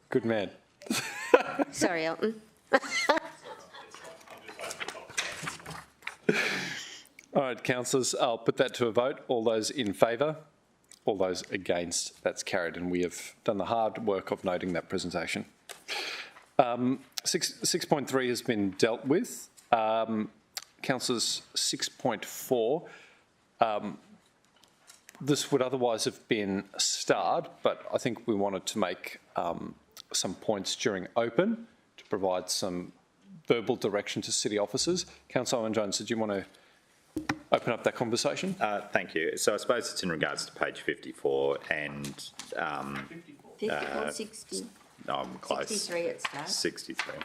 Good man. Sorry, Elton. All right, councillors, I'll put that to a vote. All those in favour? All those against? That's carried, and we have done the hard work of noting that presentation. 6.3 has been dealt with. Councillors, 6.4. This would otherwise have been starred, but I think we wanted to make some points during open to provide some verbal direction to city officers. Councillor Owen-Jones, did you want to open up that conversation? Thank you. So I suppose it's in regards to page 54 and... 54, 60. No, I'm close. 63 it starts. 63.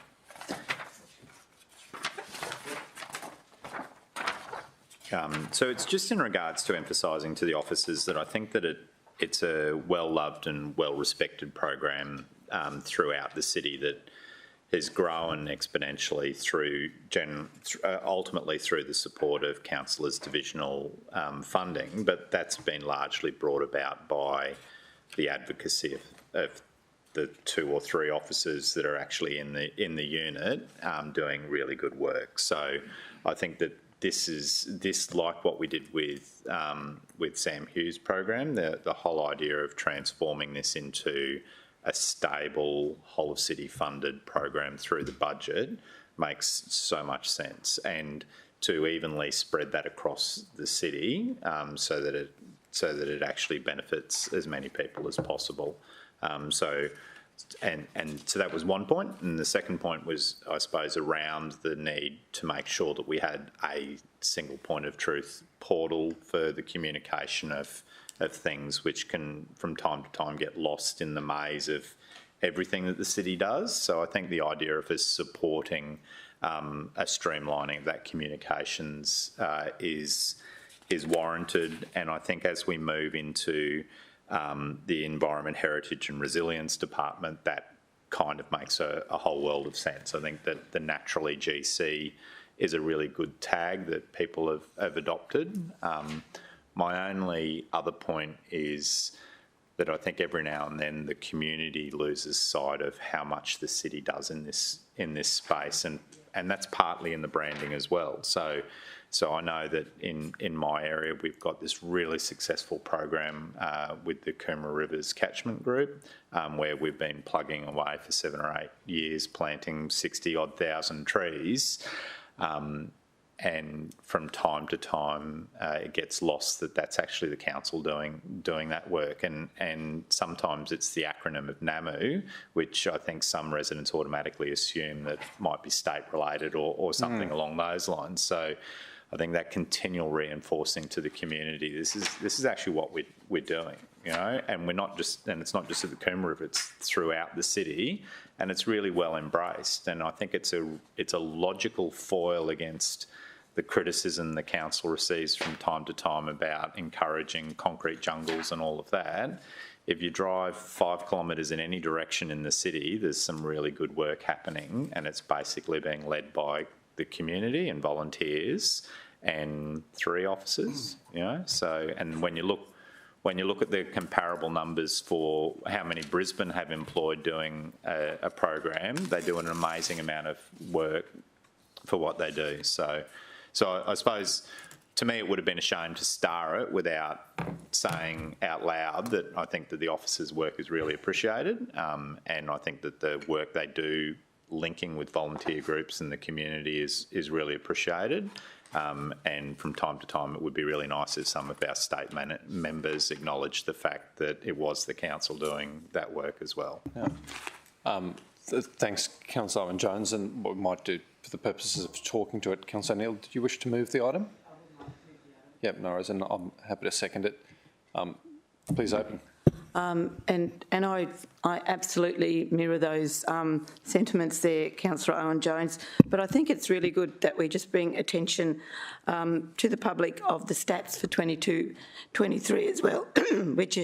So it's just in regards to emphasising to the officers that I think that it's a well-loved and well-respected program throughout the city that has grown exponentially through ultimately through the support of councillors' divisional funding, but that's been largely brought about by the advocacy of the 2 or 3 officers that are actually in the unit doing really good work. So I think that this like what we did with Sam Hughes' program, the whole idea of transforming this into a stable whole of city funded program through the budget makes so much sense, and to evenly spread that across the city so that it actually benefits as many people as possible. So that was one point, and the second point was, I suppose, around the need to make sure that we had a single point of truth portal for the communication of things which can from time to time get lost in the maze of everything that the city does. So I think the idea of us supporting a streamlining of that communications is warranted, and I think as we move into the Environment, Heritage and Resilience Department, that kind of makes a whole world of sense. I think that the Naturally GC is a really good tag that people have adopted. My only other point is that I think every now and then the community loses sight of how much the city does in this space, and that's partly in the branding as well. So I know that in my area we've got this really successful program with the Coomera Rivers Catchment Group, where we've been plugging away for 7 or 8 years, planting 60-odd thousand trees. And from time to time, it gets lost that that's actually the council doing that work, and sometimes it's the acronym of NAMU, which I think some residents automatically assume that might be state related or something along those lines. So I think that continual reinforcing to the community, this is actually what we're doing, you know, and it's not just at the Coomera River, it's throughout the city, and it's really well embraced. And I think it's a logical foil against the criticism the council receives from time to time about encouraging concrete jungles and all of that. If you drive 5 kilometres in any direction in the city, there's some really good work happening, and it's basically being led by the community and volunteers and 3 officers, you know. So, and when you look at the comparable numbers for how many Brisbane have employed doing a program, they do an amazing amount of work for what they do. So I suppose, to me, it would have been a shame to star it without saying out loud that I think that the officers' work is really appreciated, and I think that the work they do linking with volunteer groups in the community is really appreciated. And from time to time, it would be really nice if some of our state members acknowledged the fact that it was the council doing that work as well. Yeah. Thanks, Councillor Owen-Jones, and what we might do for the purposes of talking to it, Councillor Neal, do you wish to move the item? Yep, no worries, and I'm happy to second it. Please open. And I absolutely mirror those sentiments there, Councillor Owen-Jones, but I think it's really good that we just bring attention to the public of the stats for 22-23 as well, which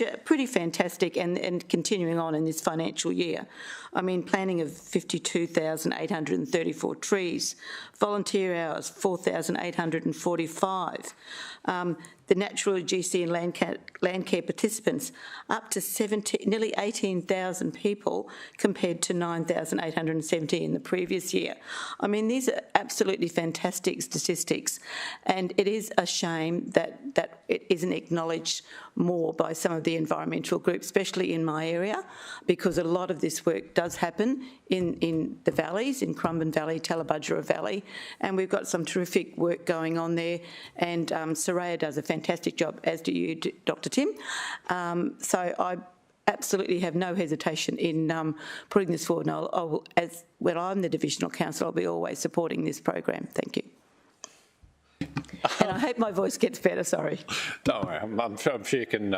are pretty fantastic and continuing on in this financial year. I mean, planting of 52,834 trees, volunteer hours 4,845, the natural GC and land care participants up to nearly 18,000 people compared to 9,870 in the previous year. I mean, these are absolutely fantastic statistics, and it is a shame that it isn't acknowledged more by some of the environmental groups, especially in my area, because a lot of this work does happen in the valleys, in Currumbin Valley, Tallabudgera Valley, and we've got some terrific work going on there, and Soraya does a fantastic job, as do you, Dr. Tim. So I absolutely have no hesitation in putting this forward, and when I'm the Divisional Councillor, I'll be always supporting this program. Thank you. And I hope my voice gets better, sorry. Don't worry, I'm sure you can,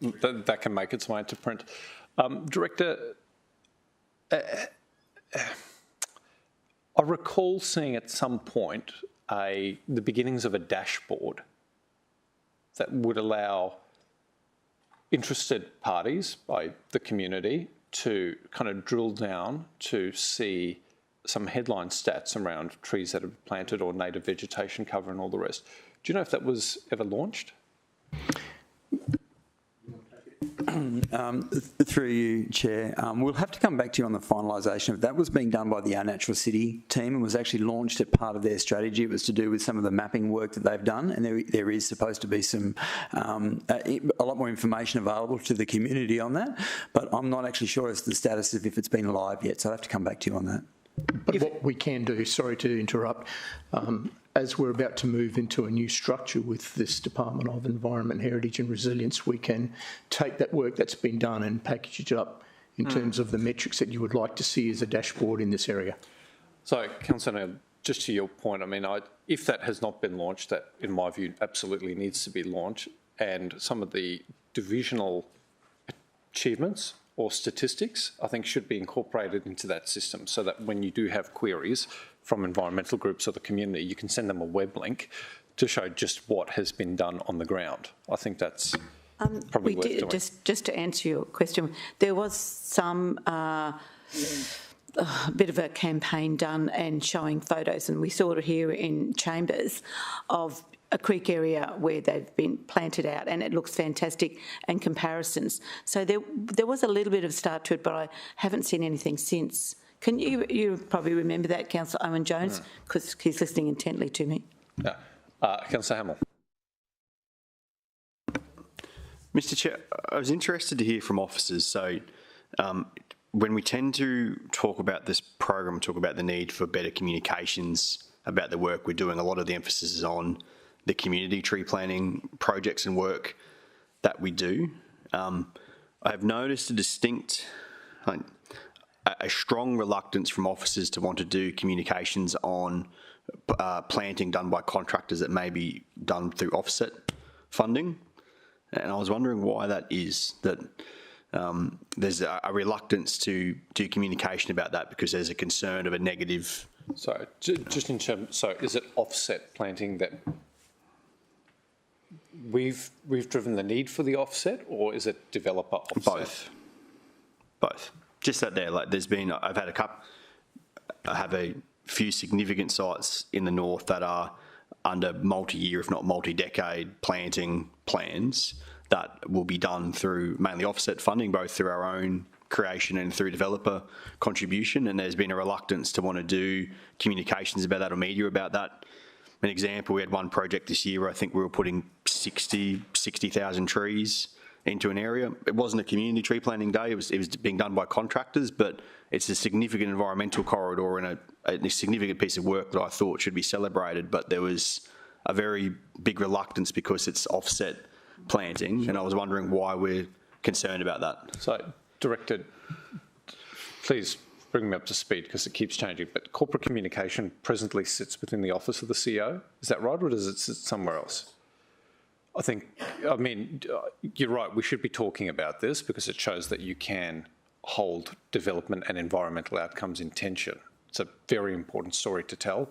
that can make its way into print. Director, I recall seeing at some point the beginnings of a dashboard that would allow interested parties by the community to kind of drill down to see some headline stats around trees that have planted or native vegetation cover and all the rest. Do you know if that was ever launched? Through you, Chair, we'll have to come back to you on the finalisation of that. Was being done by the Our Natural City team and was actually launched at part of their strategy. It was to do with some of the mapping work that they've done, and there is supposed to be some a lot more information available to the community on that, but I'm not actually sure as to the status of if it's been live yet, so I'll have to come back to you on that. But what we can do, sorry to interrupt, as we're about to move into a new structure with this Department of Environment, Heritage and Resilience, we can take that work that's been done and package it up in terms of the metrics that you would like to see as a dashboard in this area. So, Councillor, just to your point, I mean, if that has not been launched, that, in my view, absolutely needs to be launched, and some of the divisional achievements or statistics, I think, should be incorporated into that system so that when you do have queries from environmental groups or the community, you can send them a web link to show just what has been done on the ground. I think that's probably worth doing. Just to answer your question, there was some bit of a campaign done and showing photos, and we saw it here in Chambers, of a creek area where they've been planted out, and it looks fantastic, and comparisons. So there was a little bit of start to it, but I haven't seen anything since. Can you probably remember that, Councillor Owen Jones, because he's listening intently to me. Yeah. Councillor Hamill. Mr Chair, I was interested to hear from officers. So when we tend to talk about this program, talk about the need for better communications about the work we're doing, a lot of the emphasis is on the community tree planting projects and work that we do. I have noticed a strong reluctance from officers to want to do communications on planting done by contractors that may be done through offset funding. And I was wondering why that is, that there's a reluctance to do communication about that because there's a concern of a negative. So just in terms, so is it offset planting that we've driven the need for the offset, or is it developer offset? Both. Just that there, like there's been, I have a few significant sites in the north that are under multi-year, if not multi-decade planting plans that will be done through mainly offset funding, both through our own creation and through developer contribution. And there's been a reluctance to want to do communications about that or media about that. An example, we had one project this year where I think we were putting 60,000 trees into an area. It wasn't a community tree planting day, it was being done by contractors, but it's a significant environmental corridor and a significant piece of work that I thought should be celebrated, but there was a very big reluctance because it's offset planting, and I was wondering why we're concerned about that. So, Director, please bring me up to speed because it keeps changing, but corporate communication presently sits within the office of the CEO, is that right, or does it sit somewhere else? I mean, you're right, we should be talking about this because it shows that you can hold development and environmental outcomes in tension. It's a very important story to tell.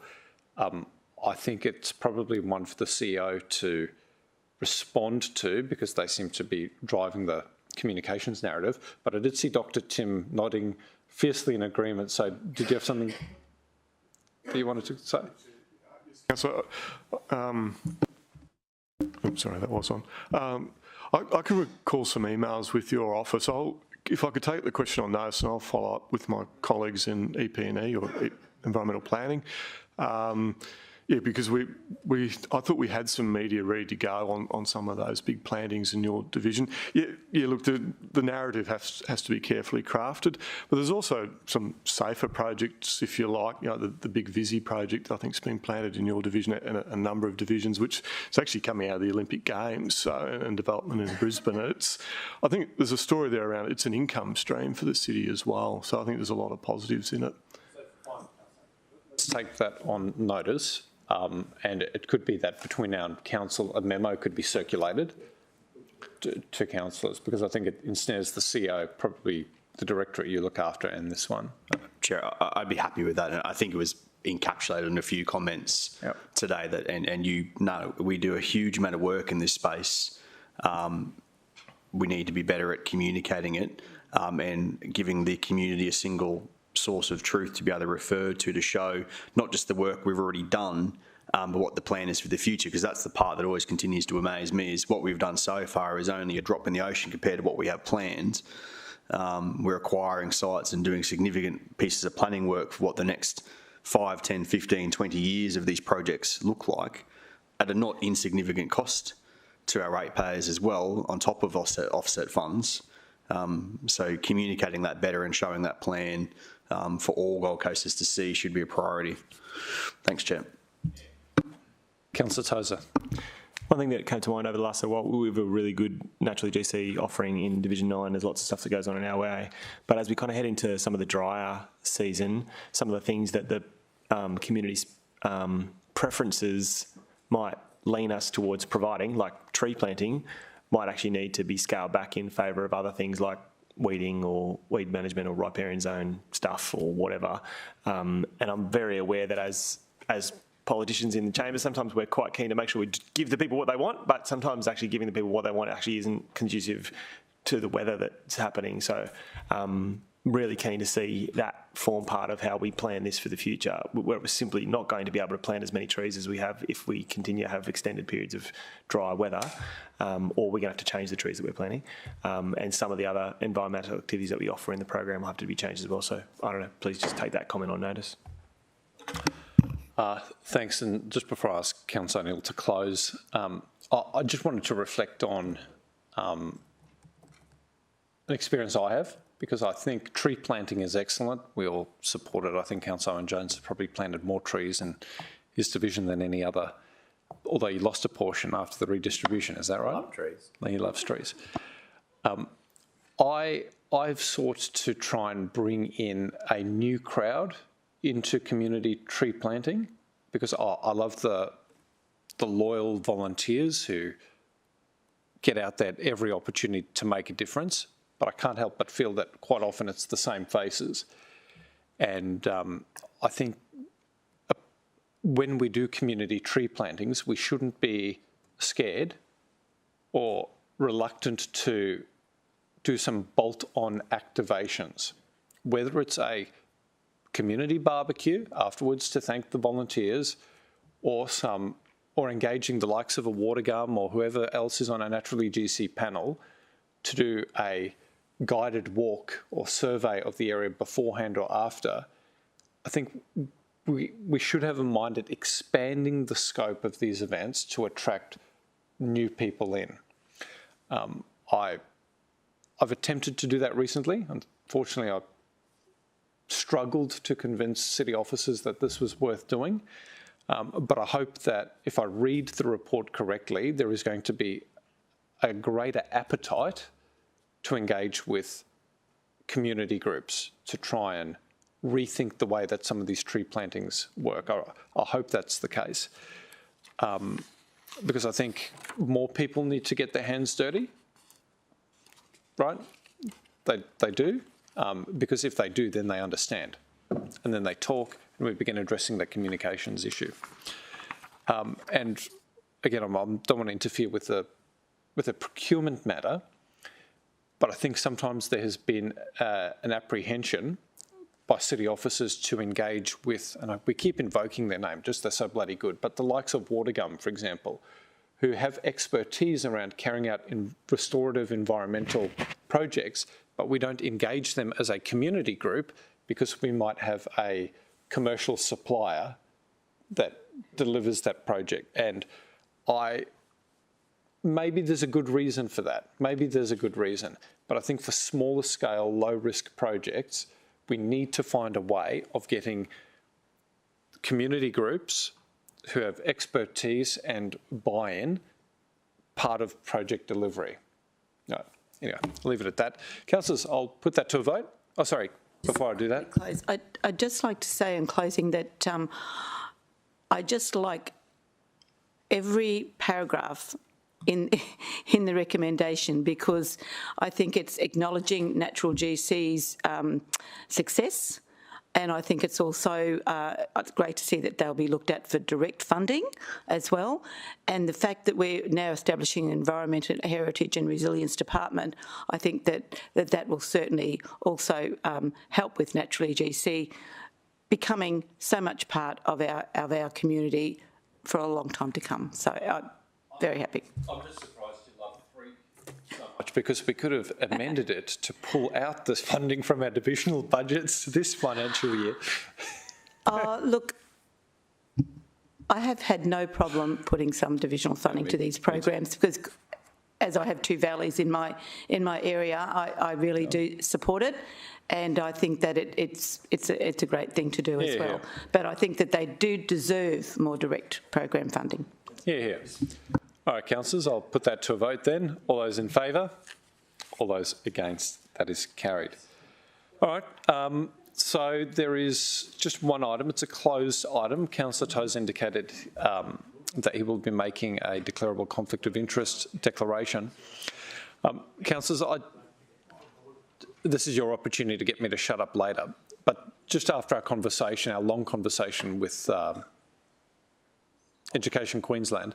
I think it's probably one for the CEO to respond to because they seem to be driving the communications narrative. But I did see Dr. Tim nodding fiercely in agreement. So did you have something that you wanted to say? Councillor, sorry, that was on. I can recall some emails with your office. If I could take the question on notice, and I'll follow up with my colleagues in EP&E or environmental planning. Yeah, because I thought we had some media ready to go on some of those big plantings in your division. Yeah, look, the narrative has to be carefully crafted, but there's also some safer projects, if you like. You know, the big Visi project I think has been planted in your division and a number of divisions, which is actually coming out of the Olympic Games and development in Brisbane. I think there's a story there around it's an income stream for the city as well. So I think there's a lot of positives in it. Let's take that on notice. And it could be that between now and council, a memo could be circulated to councillors because I think it ensnares the CEO, probably the directorate you look after, and this one. Chair, I'd be happy with that. And I think it was encapsulated in a few comments today that, and you know, we do a huge amount of work in this space. We need to be better at communicating it and giving the community a single source of truth to be able to refer to show not just the work we've already done, but what the plan is for the future, because that's the part that always continues to amaze me, is what we've done so far is only a drop in the ocean compared to what we have planned. We're acquiring sites and doing significant pieces of planning work for what the next 5, 10, 15, 20 years of these projects look like at a not insignificant cost to our ratepayers as well, on top of offset funds. So communicating that better and showing that plan for all Gold Coasters to see should be a priority. Thanks, Chair. Councillor Tozer. One thing that came to mind over the last while, we have a really good naturally GC offering in Division 9. There's lots of stuff that goes on in our way. But as we kind of head into some of the drier season, some of the things that the community's preferences might lean us towards providing, like tree planting, might actually need to be scaled back in favour of other things like weeding or weed management or riparian zone stuff or whatever. And I'm very aware that as politicians in the chamber, sometimes we're quite keen to make sure we give the people what they want, but sometimes actually giving the people what they want actually isn't conducive to the weather that's happening. So really keen to see that form part of how we plan this for the future. We're simply not going to be able to plant as many trees as we have if we continue to have extended periods of dry weather, or we're going to have to change the trees that we're planting. And some of the other environmental activities that we offer in the program will have to be changed as well. So I don't know, please just take that comment on notice. Thanks. And just before I ask Councillor O'Neill to close, I just wanted to reflect on an experience I have, because I think tree planting is excellent. We all support it. I think Councillor Owen Jones has probably planted more trees in his division than any other, although he lost a portion after the redistribution. Is that right? Love trees. He loves trees. I've sought to try and bring in a new crowd into community tree planting, because I love the loyal volunteers who get out there at every opportunity to make a difference, but I can't help but feel that quite often it's the same faces. And I think when we do community tree plantings, we shouldn't be scared or reluctant to do some bolt-on activations, whether it's a community barbecue afterwards to thank the volunteers, or engaging the likes of a water gum or whoever else is on a naturally GC panel to do a guided walk or survey of the area beforehand or after. I think we should have in mind at expanding the scope of these events to attract new people in. I've attempted to do that recently. Unfortunately, I struggled to convince city officers that this was worth doing. But I hope that if I read the report correctly, there is going to be a greater appetite to engage with community groups to try and rethink the way that some of these tree plantings work. I hope that's the case. Because I think more people need to get their hands dirty, right? They do. Because if they do, then they understand. And then they talk, and we begin addressing that communications issue. And again, I don't want to interfere with the procurement matter, but I think sometimes there has been an apprehension by city officers to engage with, and we keep invoking their name, just they're so bloody good, but the likes of Watergum, for example, who have expertise around carrying out restorative environmental projects, but we don't engage them as a community group because we might have a commercial supplier that delivers that project. And maybe there's a good reason for that. Maybe there's a good reason. But I think for smaller scale, low risk projects, we need to find a way of getting community groups who have expertise and buy-in part of project delivery. No. Anyway, I'll leave it at that. Councillors, I'll put that to a vote. Oh, sorry, before I do that. I'd just like to say in closing that I just like every paragraph in the recommendation, because I think it's acknowledging Natural GC's success, And I think it's also great to see that they'll be looked at for direct funding as well. And the fact that we're now establishing an Environment, Heritage and Resilience Department, I think that will certainly also help with Natural EGC becoming so much part of our community for a long time to come. So I'm very happy. I'm just surprised you love 3 so much, because we could have amended it to pull out this funding from our divisional budgets this financial year. Look, I have had no problem putting some divisional funding to these programs, because as I have 2 valleys in my area, I really do support it, and I think that it's a great thing to do as well. Yeah. But I think that they do deserve more direct program funding. Yeah. All right, councillors, I'll put that to a vote then. All those in favour? All those against? That is carried. All right. So there is just one item. It's a closed item. Councillor Tozer indicated that he will be making a declarable conflict of interest declaration. Councillors, this is your opportunity to get me to shut up later, but just after our long conversation with Education Queensland,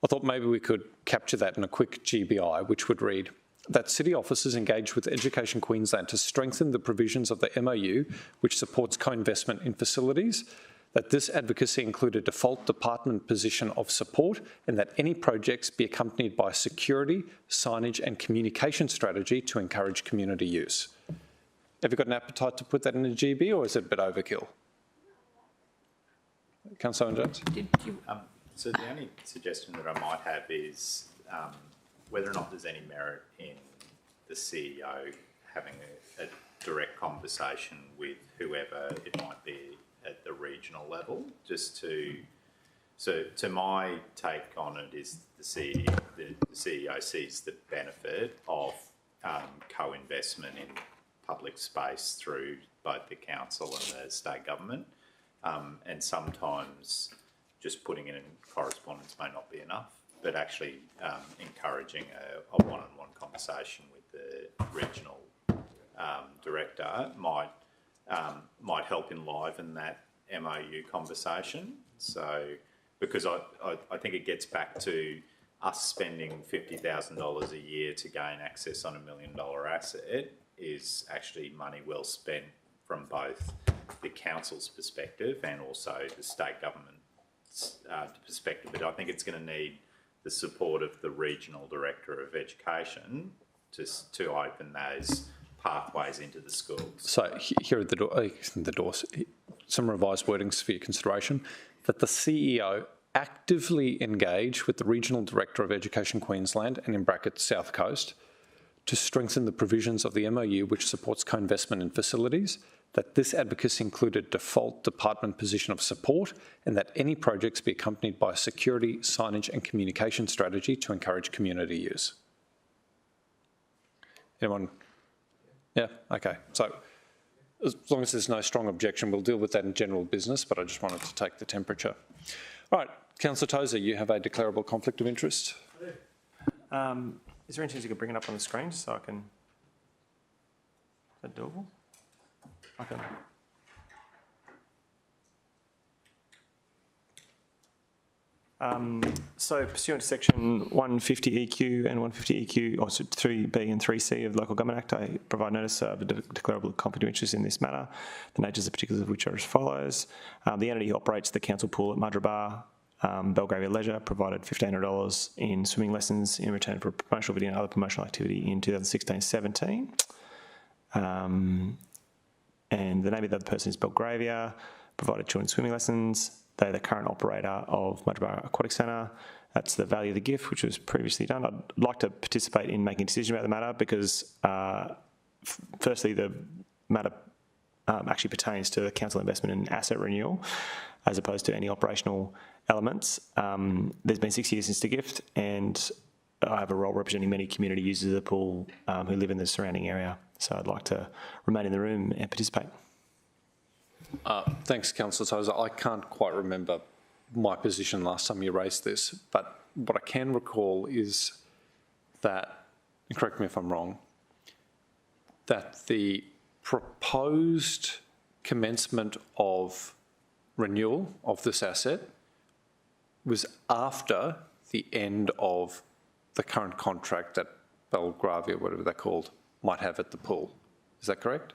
I thought maybe we could capture that in a quick GBI, which would read that city officers engaged with Education Queensland to strengthen the provisions of the MOU, which supports co-investment in facilities, that this advocacy include a default department position of support, and that any projects be accompanied by a security, signage and communication strategy to encourage community use. Have you got an appetite to put that in a GB, or is it a bit overkill? Councillor Jones? So the only suggestion that I might have is whether or not there's any merit in the CEO having a direct conversation with whoever it might be at the regional level, so my take on it is the CEO sees the benefit of co-investment in public space through both the council and the state government, and sometimes just putting it in correspondence may not be enough, but actually encouraging a one-on-one conversation with the regional director might help enliven that MOU conversation. So, because I think it gets back to us spending $50,000 a year to gain access on $1 million asset is actually money well spent from both the council's perspective and also the state government's perspective. But I think it's going to need the support of the regional director of education to open those pathways into the schools. So here are the doors, some revised wordings for your consideration, that the CEO actively engage with the Regional Director of Education Queensland, and in brackets South Coast, to strengthen the provisions of the MOU which supports co-investment in facilities, that this advocacy include a default department position of support, and that any projects be accompanied by a security, signage and communication strategy to encourage community use. Anyone? Yeah, okay. So as long as there's no strong objection, we'll deal with that in general business, but I just wanted to take the temperature. All right, Councillor Tozer, you have a declarable conflict of interest. Is there any chance you could bring it up on the screen so I can... Is that doable? I can... So pursuant to section 150 EQ and 150 EQ, or 3B and 3C of the Local Government Act, I provide notice of a declarable conflict of interest in this matter, the natures of particulars of which are as follows. The entity operates the council pool at Mudgeeraba, Belgravia Leisure, provided $1,500 in swimming lessons in return for a promotional video and other promotional activity in 2016-17. And the name of the other person is Belgravia, provided children's swimming lessons. They're the current operator of Mudgeeraba Aquatic Centre. That's the value of the gift, which was previously done. I'd like to participate in making a decision about the matter because, firstly, the matter actually pertains to the council investment and asset renewal as opposed to any operational elements. There's been 6 years since the gift, and I have a role representing many community users of the pool who live in the surrounding area. So I'd like to remain in the room and participate. Thanks, Councillor Tozer. I can't quite remember my position last time you raised this, but what I can recall is that, and correct me if I'm wrong, that the proposed commencement of renewal of this asset was after the end of the current contract that Belgravia, whatever they're called, might have at the pool. Is that correct?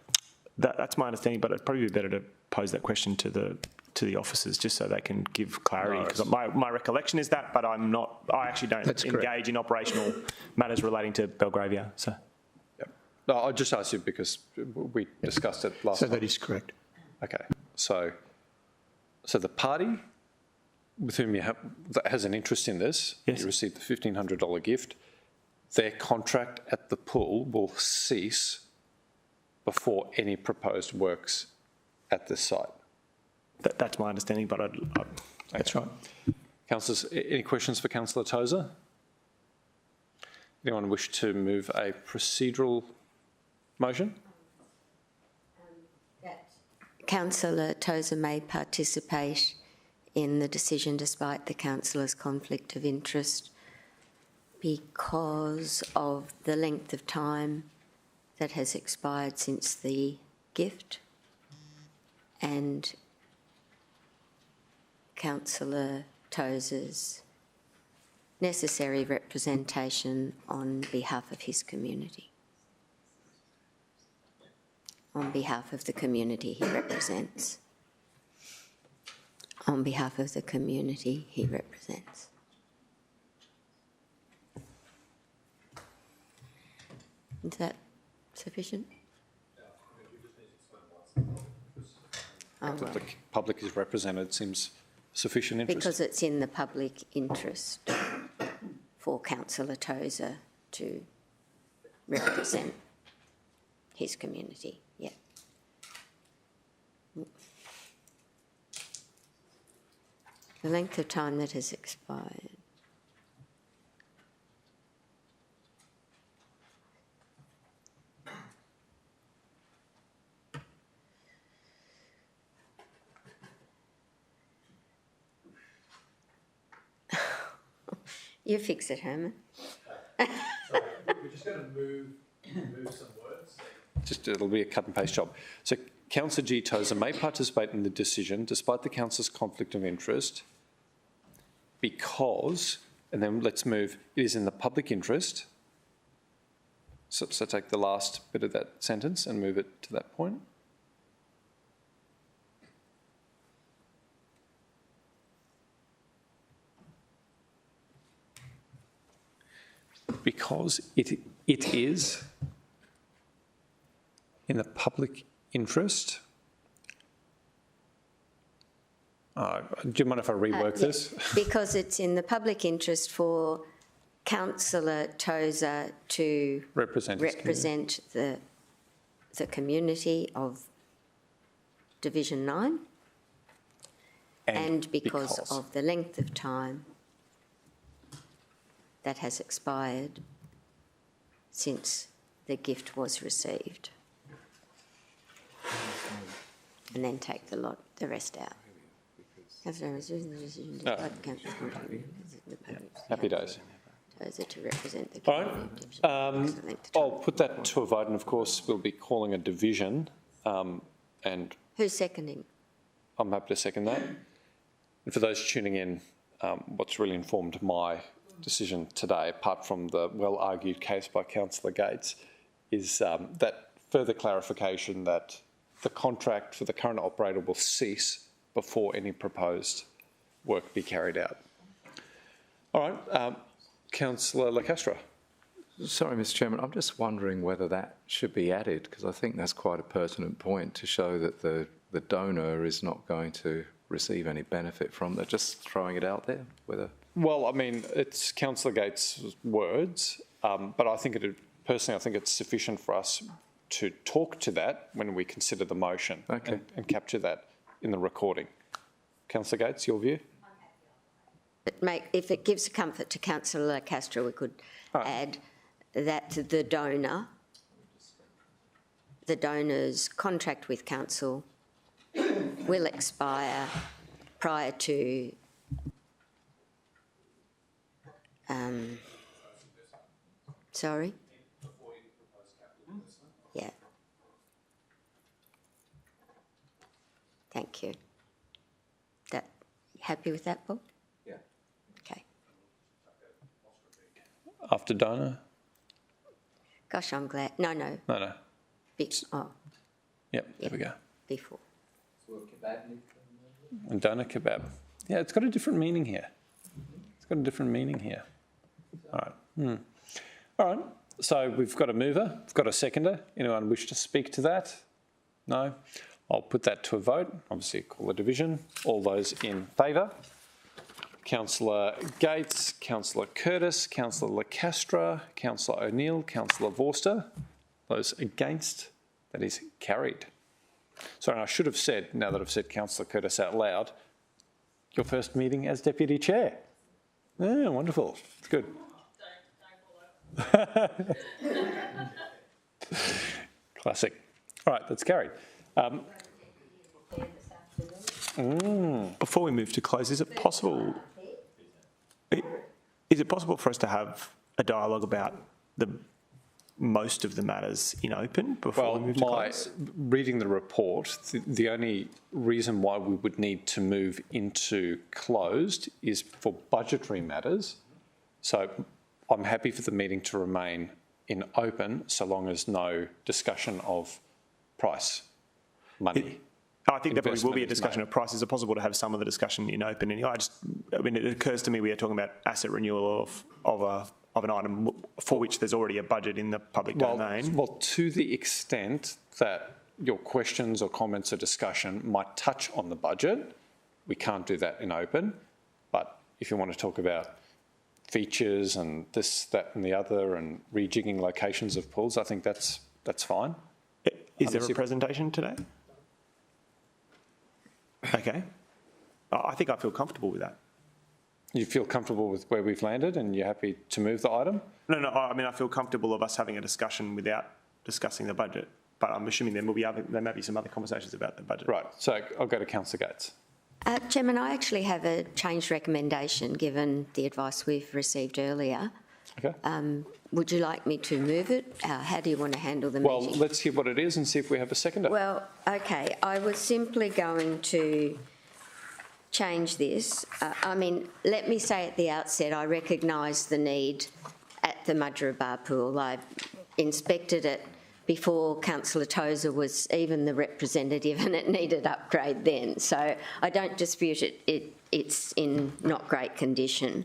That's my understanding, but it'd probably be better to pose that question to the officers just so they can give clarity. Because my recollection is that, but I actually don't engage in operational matters relating to Belgravia. So, yep. No, I just asked you because we discussed it last time. So that is correct. Okay. So the party with whom you have that has an interest in this, yes. You received the $1,500 gift. Their contract at the pool will cease before any proposed works at this site. That's my understanding, but That's right. Councillors, any questions for Councillor Tozer? Anyone wish to move a procedural motion? Councillor Tozer may participate in the decision despite the councillor's conflict of interest because of the length of time that has expired since the gift, and Councillor Tozer's necessary representation on behalf of his community. On behalf of the community he represents. On behalf of the community he represents. Is that sufficient? Oh, well. The public is represented seems sufficient interest. Because it's in the public interest for Councillor Tozer to represent his community. Yeah. The length of time that has expired. You fix it, Herman. We're just going to move some words. It'll be a cut and paste job. So Councillor G. Tozer may participate in the decision despite the councillor's conflict of interest because, and then let's move, it is in the public interest. So take the last bit of that sentence and move it to that point. Because it is in the public interest. Do you mind if I rework this? Because it's in the public interest for Councillor Tozer to represent the community of Division 9 and because of the length of time that has expired since the gift was received. And then take the rest out. Happy days. To represent the community. All right. I'll put that to a vote, and of course we'll be calling a division. And who's seconding? I'm happy to second that. And for those tuning in, what's really informed my decision today, apart from the well-argued case by Councillor Gates, is that further clarification that the contract for the current operator will cease before any proposed work be carried out. All right, Councillor Lacastra. Sorry, Mr. Chairman, I'm just wondering whether that should be added, because I think that's quite a pertinent point to show that the donor is not going to receive any benefit from that. Just throwing it out there, whether... Well, I mean, it's Councillor Gates' words, but I think personally, I think it's sufficient for us to talk to that when we consider the motion and capture that in the recording. Councillor Gates, your view? If it gives comfort to Councillor Castro, we could add that the donor's contract with council will expire prior to sorry? Yeah. Thank you. Happy with that, Bob? Yeah. Okay. After Donna? Gosh, I'm glad. No. No. Yep, there we go. Before. And Donna kebab. Yeah, it's got a different meaning here. All right. All right. So we've got a mover, we've got a seconder. Anyone wish to speak to that? No? I'll put that to a vote. Obviously, call a division. All those in favour? Councillor Gates, Councillor Curtis, Councillor LaCastra, Councillor O'Neill, Councillor Vorster. Those against? That is carried. Sorry, I should have said, now that I've said Councillor Curtis out loud, your first meeting as Deputy Chair. Yeah, wonderful. It's good. Classic. All right, that's carried. Before we move to close, is it possible for us to have a dialogue about most of the matters in open before we move to close? Reading the report, the only reason why we would need to move into closed is for budgetary matters. So I'm happy for the meeting to remain in open so long as no discussion of price, money. I think there probably will be a discussion of price. Is it possible to have some of the discussion in open? Anyway, it occurs to me we are talking about asset renewal of an item for which there's already a budget in the public domain. Well, to the extent that your questions or comments or discussion might touch on the budget, we can't do that in open. But if you want to talk about features and this, that and the other and rejigging locations of pools, I think that's fine. Is there a presentation today? Okay. I think I feel comfortable with that. You feel comfortable with where we've landed and you're happy to move the item? No, I mean, I feel comfortable of us having a discussion without discussing the budget, but I'm assuming there may be some other conversations about the budget. Right, so I'll go to Councillor Gates. Chairman, I actually have a change recommendation given the advice we've received earlier. Okay. Would you like me to move it? How do you want to handle the meeting? Well, let's hear what it is and see if we have a seconder. Well, okay, I was simply going to change this. I mean, let me say at the outset, I recognise the need at the Mudgera Bar Pool. I inspected it before Councillor Tozer was even the representative and it needed upgrade then. So I don't dispute it. It's in not great condition.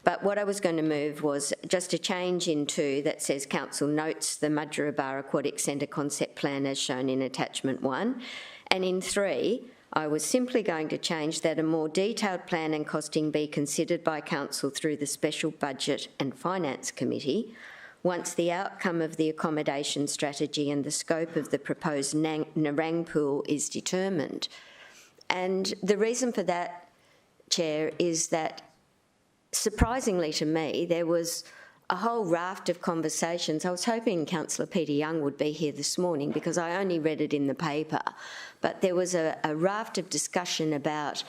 But what I was going to move was just a change in 2 that says Council notes the Mudgera Bar Aquatic Centre concept plan as shown in attachment 1. And in 3, I was simply going to change that a more detailed plan and costing be considered by Council through the Special Budget and Finance Committee once the outcome of the accommodation strategy and the scope of the proposed Nerang pool is determined. And the reason for that, Chair, is that surprisingly to me, there was a whole raft of conversations. I was hoping Councillor Peter Young would be here this morning because I only read it in the paper, but there was a raft of discussion about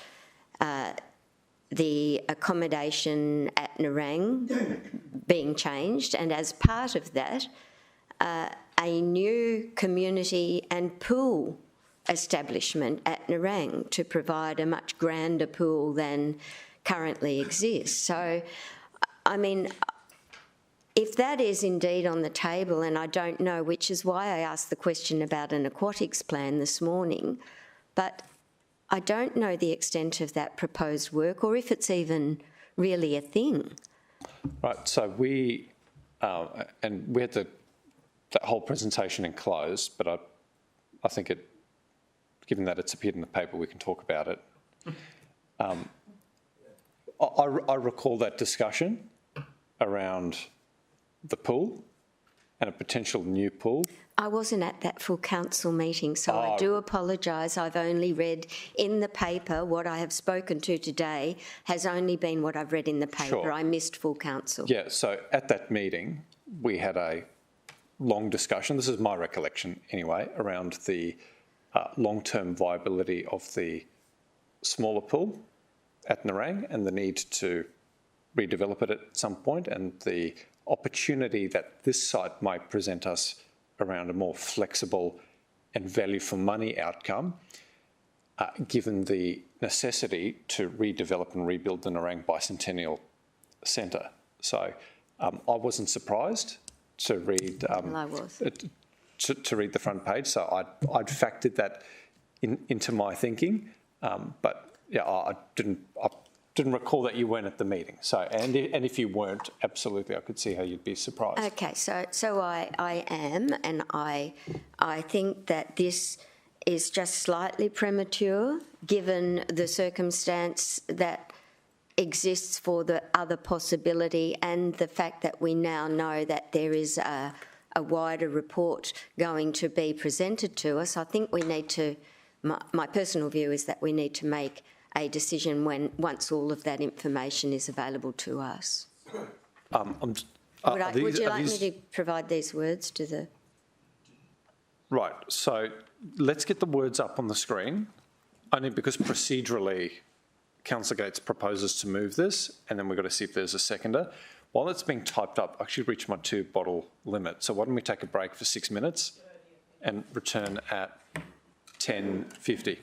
the accommodation at Nerang being changed, and as part of that, a new community and pool establishment at Nerang to provide a much grander pool than currently exists. So, I mean, if that is indeed on the table, and I don't know, which is why I asked the question about an aquatics plan this morning, but I don't know the extent of that proposed work or if it's even really a thing. Right, so we had that whole presentation enclosed, but I think given that it's appeared in the paper, we can talk about it. I recall that discussion around the pool and a potential new pool. I wasn't at that full council meeting, so I do apologise. I've only read in the paper. What I have spoken to today has only been what I've read in the paper. Sure. I missed full council. Yeah, so at that meeting, we had a long discussion, this is my recollection anyway, around the long-term viability of the smaller pool at Nerang and the need to redevelop it at some point, and the opportunity that this site might present us around a more flexible and value for money outcome. given the necessity to redevelop and rebuild the Nerang Bicentennial Centre. So I wasn't surprised to read Well, I was. to read the front page. So I'd factored that into my thinking, but yeah, I didn't recall that you weren't at the meeting. So and if you weren't, absolutely, I could see how you'd be surprised. Okay, so I am, and I think that this is just slightly premature, given the circumstance that exists for the other possibility and the fact that we now know that there is a wider report going to be presented to us. I think we need to, my personal view is that we need to make a decision once all of that information is available to us. Would you like me to provide these words to the... Right, so let's get the words up on the screen, only because procedurally Councillor Gates proposes to move this, and then we've got to see if there's a seconder. While it's being typed up, I actually reached my 2-bottle limit. So why don't we take a break for 6 minutes and return at 10:50.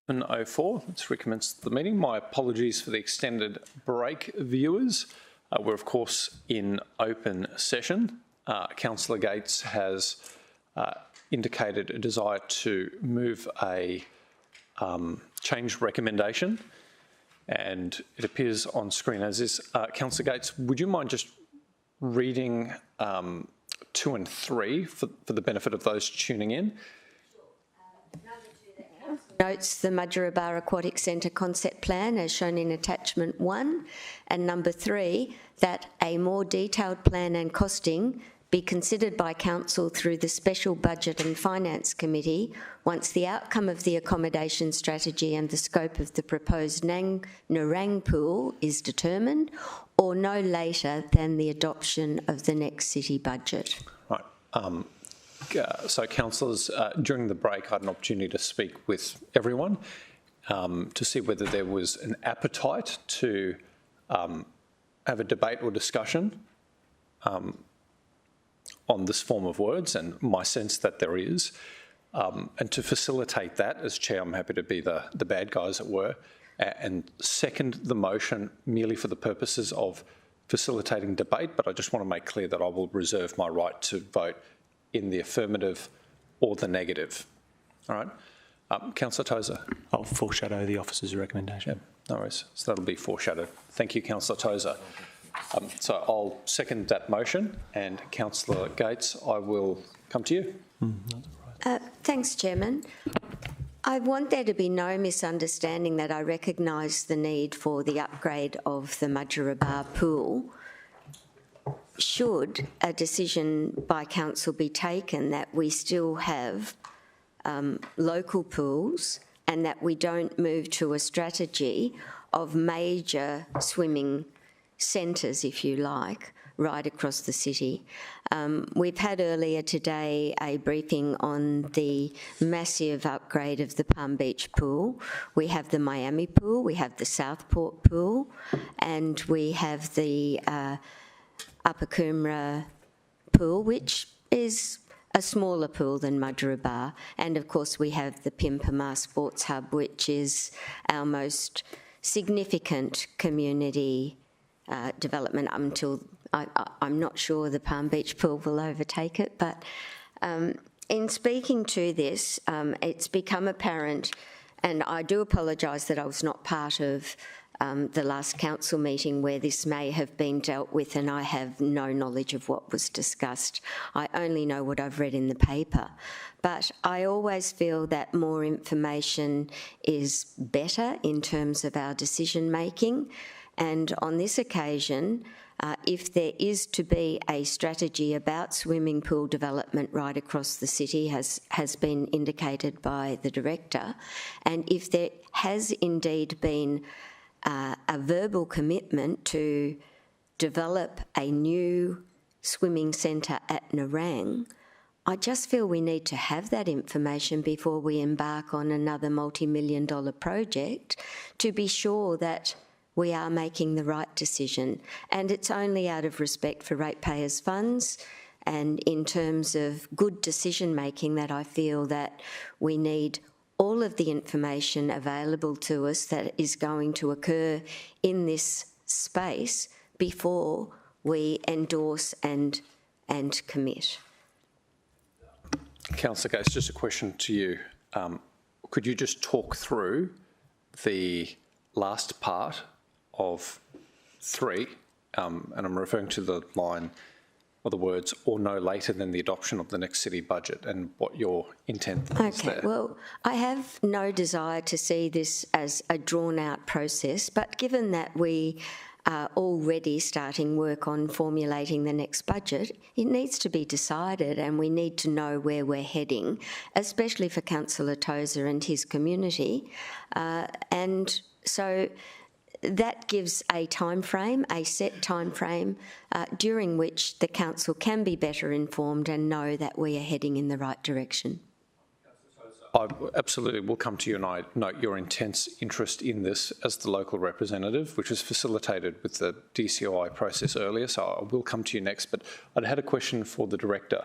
11:04. Let's recommence the meeting. My apologies for the extended break, viewers. We're, of course, in open session. Councillor Gates has indicated a desire to move a change recommendation, and it appears on screen as is. Councillor Gates, would you mind just reading 2 and 3 for the benefit of those tuning in? Notes the Mudgeeraba Aquatic Centre concept plan as shown in attachment 1, and number 3, that a more detailed plan and costing be considered by Council through the Special Budget and Finance Committee once the outcome of the accommodation strategy and the scope of the proposed Nerang pool is determined, or no later than the adoption of the next city budget. Right. So, councillors, during the break, I had an opportunity to speak with everyone to see whether there was an appetite to have a debate or discussion on this form of words, and my sense that there is. And to facilitate that, as chair, I'm happy to be the bad guy, as it were, and second the motion merely for the purposes of facilitating debate, but I just want to make clear that I will reserve my right to vote in the affirmative or the negative. All right. Councillor Tozer. I'll foreshadow the officer's recommendation. Yeah, no worries. So that'll be foreshadowed. Thank you, Councillor Tozer. So I'll second that motion, and Councillor Gates, I will come to you. Thanks, Chairman. I want there to be no misunderstanding that I recognise the need for the upgrade of the Mudgeeraba pool. Should a decision by Council be taken that we still have local pools and that we don't move to a strategy of major swimming centres, if you like, right across the city. We've had earlier today a briefing on the massive upgrade of the Palm Beach pool. We have the Miami pool, we have the Southport pool, and we have the Upper Coomera pool, which is a smaller pool than Mudgeeraba. And of course we have the Pimpama Sports Hub, which is our most significant community development until I'm not sure the Palm Beach pool will overtake it, but in speaking to this, it's become apparent, and I do apologise that I was not part of the last council meeting where this may have been dealt with, and I have no knowledge of what was discussed. I only know what I've read in the paper. But I always feel that more information is better in terms of our decision making. And on this occasion, if there is to be a strategy about swimming pool development right across the city, has been indicated by the director, and if there has indeed been a verbal commitment to develop a new swimming centre at Nerang, I just feel we need to have that information before we embark on another multi-million-dollar project to be sure that we are making the right decision. And it's only out of respect for ratepayers' funds and in terms of good decision-making that I feel that we need all of the information available to us that is going to occur in this space before we endorse and commit. Councillor Gates, just a question to you. Could you just talk through the last part of 3, and I'm referring to the line or the words, or no later than the adoption of the next city budget, and what your intent is there? Okay, well, I have no desire to see this as a drawn-out process, but given that we are already starting work on formulating the next budget, it needs to be decided and we need to know where we're heading, especially for Councillor Tozer and his community. And so that gives a time frame, a set time frame, during which the council can be better informed and know that we are heading in the right direction. I absolutely will come to you, and I note your intense interest in this as the local representative, which was facilitated with the DCOI process earlier, so I will come to you next. But I'd had a question for the director.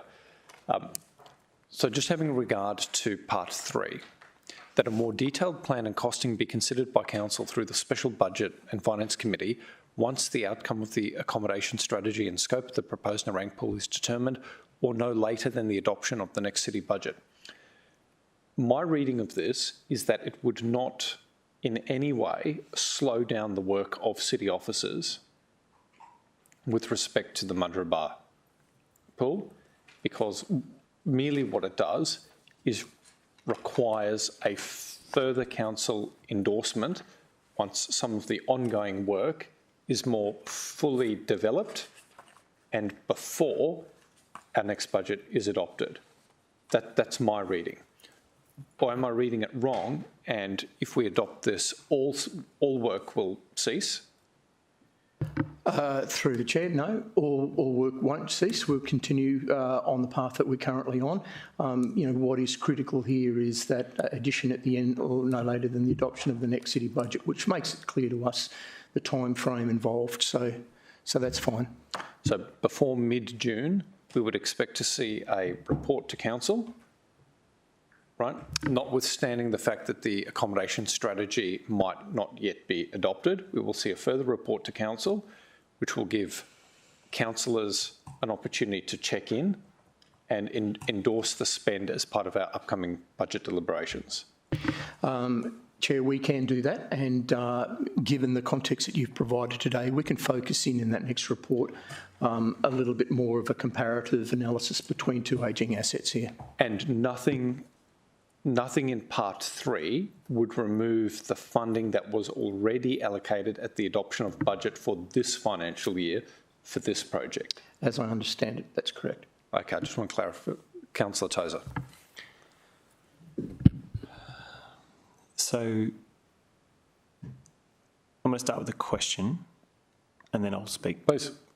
So just having regard to part 3, that a more detailed plan and costing be considered by Council through the Special Budget and Finance Committee once the outcome of the accommodation strategy and scope of the proposed Narang pool is determined, or no later than the adoption of the next city budget. My reading of this is that it would not in any way slow down the work of city officers with respect to the Mudgeeraba pool, because merely what it does is requires a further council endorsement once some of the ongoing work is more fully developed and before our next budget is adopted. That's my reading. Or am I reading it wrong? And if we adopt this, all work will cease? Through the chair, no, all work won't cease. We'll continue on the path that we're currently on. What is critical here is that addition at the end, or no later than the adoption of the next city budget, which makes it clear to us the time frame involved. So that's fine. So before mid-June, we would expect to see a report to council, right? Notwithstanding the fact that the accommodation strategy might not yet be adopted, we will see a further report to council, which will give councillors an opportunity to check in and endorse the spend as part of our upcoming budget deliberations. Chair, we can do that, and given the context that you've provided today, we can focus in that next report a little bit more of a comparative analysis between two ageing assets here. And nothing in part 3 would remove the funding that was already allocated at the adoption of budget for this financial year for this project. As I understand it, that's correct. Okay, I just want to clarify. Councillor Tozer. So I'm going to start with a question and then I'll speak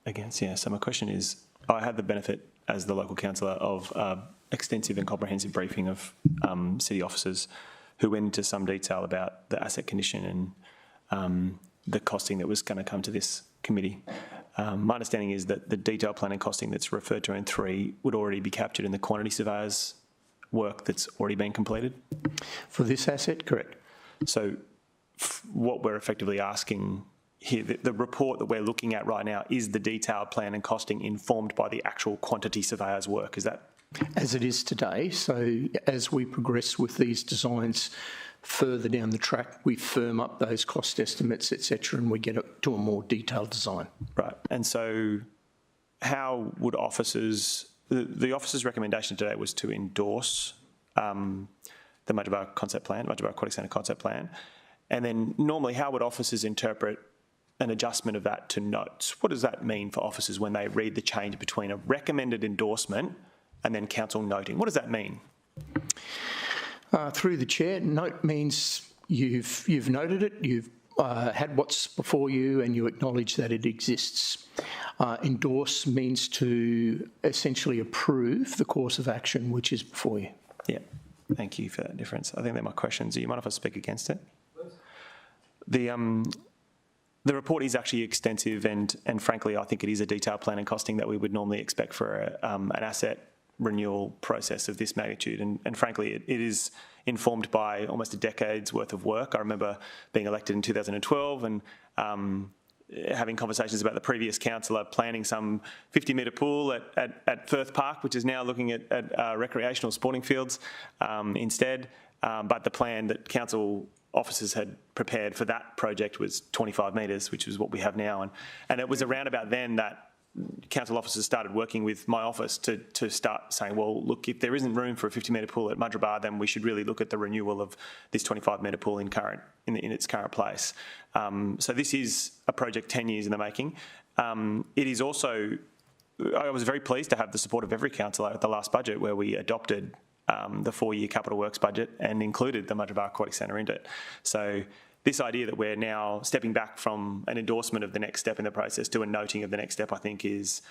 against. Yeah, so my question is, I had the benefit as the local councillor of extensive and comprehensive briefing of city officers who went into some detail about the asset condition and the costing that was going to come to this committee. My understanding is that the detailed planning costing that's referred to in 3 would already be captured in the quantity surveyors work that's already been completed? For this asset, correct. So what we're effectively asking here, the report that we're looking at right now, is the detailed plan and costing informed by the actual quantity surveyors work? Is that? As it is today. So as we progress with these designs further down the track, we firm up those cost estimates, etc., and we get to a more detailed design. Right. And so how would officers... The officer's recommendation today was to endorse the Mudgeeraba concept plan, Mudgeeraba Aquatic Centre concept plan. And then normally how would officers interpret an adjustment of that to notes? What does that mean for officers when they read the change between a recommended endorsement and then council noting? What does that mean? Through the chair, note means you've noted it, you've had what's before you and you acknowledge that it exists. Endorse means to essentially approve the course of action which is before you. Yeah, thank you for that difference. I think they're my questions. Do you mind if I speak against it? The report is actually extensive and frankly I think it is a detailed plan and costing that we would normally expect for an asset renewal process of this magnitude, and frankly it is informed by almost a decade's worth of work. I remember being elected in 2012 and having conversations about the previous councillor planning some 50-metre pool at Firth Park, which is now looking at recreational sporting fields instead, but the plan that council officers had prepared for that project was 25 metres, which is what we have now, and it was around about then that council officers started working with my office to start saying, well, look, if there isn't room for a 50-metre pool at Mudgeeraba, then we should really look at the renewal of this 25-metre pool in its current place. So this is a project 10 years in the making. It is also, I was very pleased to have the support of every councillor at the last budget where we adopted the 4-year capital works budget and included the Mudgeeraba Aquatic Centre into it. So this idea that we're now stepping back from an endorsement of the next step in the process to a noting of the next step, I think is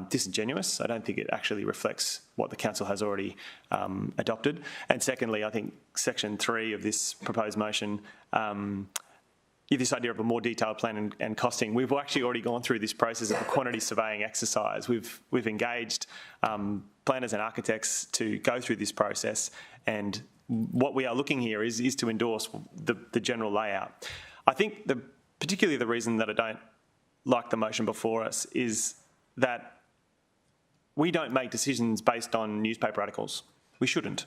disingenuous. I don't think it actually reflects what the council has already adopted. And secondly, I think section 3 of this proposed motion, this idea of a more detailed plan and costing, we've actually already gone through this process of a quantity surveying exercise. We've engaged planners and architects to go through this process, and what we are looking here is to endorse the general layout. I think particularly the reason that I don't like the motion before us is that we don't make decisions based on newspaper articles. We shouldn't.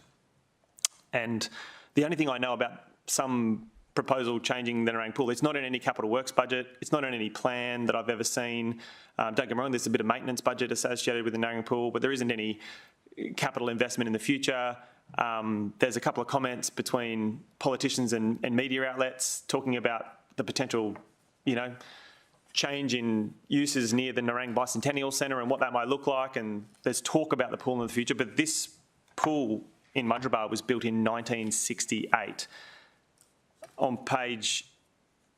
And the only thing I know about some proposal changing the Nerang pool, it's not in any capital works budget, it's not in any plan that I've ever seen. Don't get me wrong, there's a bit of maintenance budget associated with the Nerang pool, but there isn't any capital investment in the future. There's a couple of comments between politicians and media outlets talking about the potential, change in uses near the Nerang Bicentennial Centre and what that might look like, and there's talk about the pool in the future, but this pool in Mudgeeraba was built in 1968. On page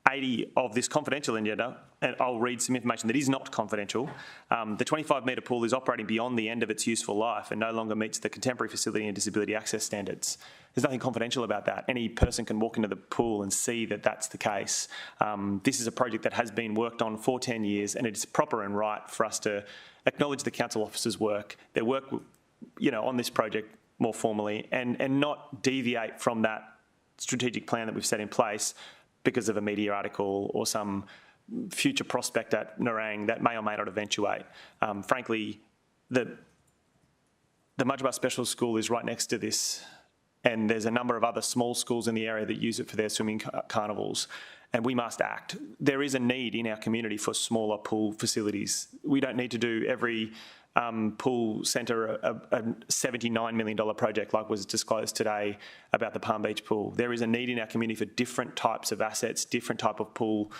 80 of this confidential agenda, and I'll read some information that is not confidential, the 25-metre pool is operating beyond the end of its useful life and no longer meets the contemporary facility and disability access standards. There's nothing confidential about that. Any person can walk into the pool and see that that's the case. This is a project that has been worked on for 10 years, and it's proper and right for us to acknowledge the council officers' work, their work, on this project more formally, and not deviate from that strategic plan that we've set in place because of a media article or some future prospect at Nerang that may or may not eventuate. Frankly, the Mudgeeraba Special School is right next to this, and there's a number of other small schools in the area that use it for their swimming carnivals, and we must act. There is a need in our community for smaller pool facilities. We don't need to do every pool centre a $79 million project like was disclosed today about the Palm Beach pool. There is a need in our community for different types of assets, different type of pool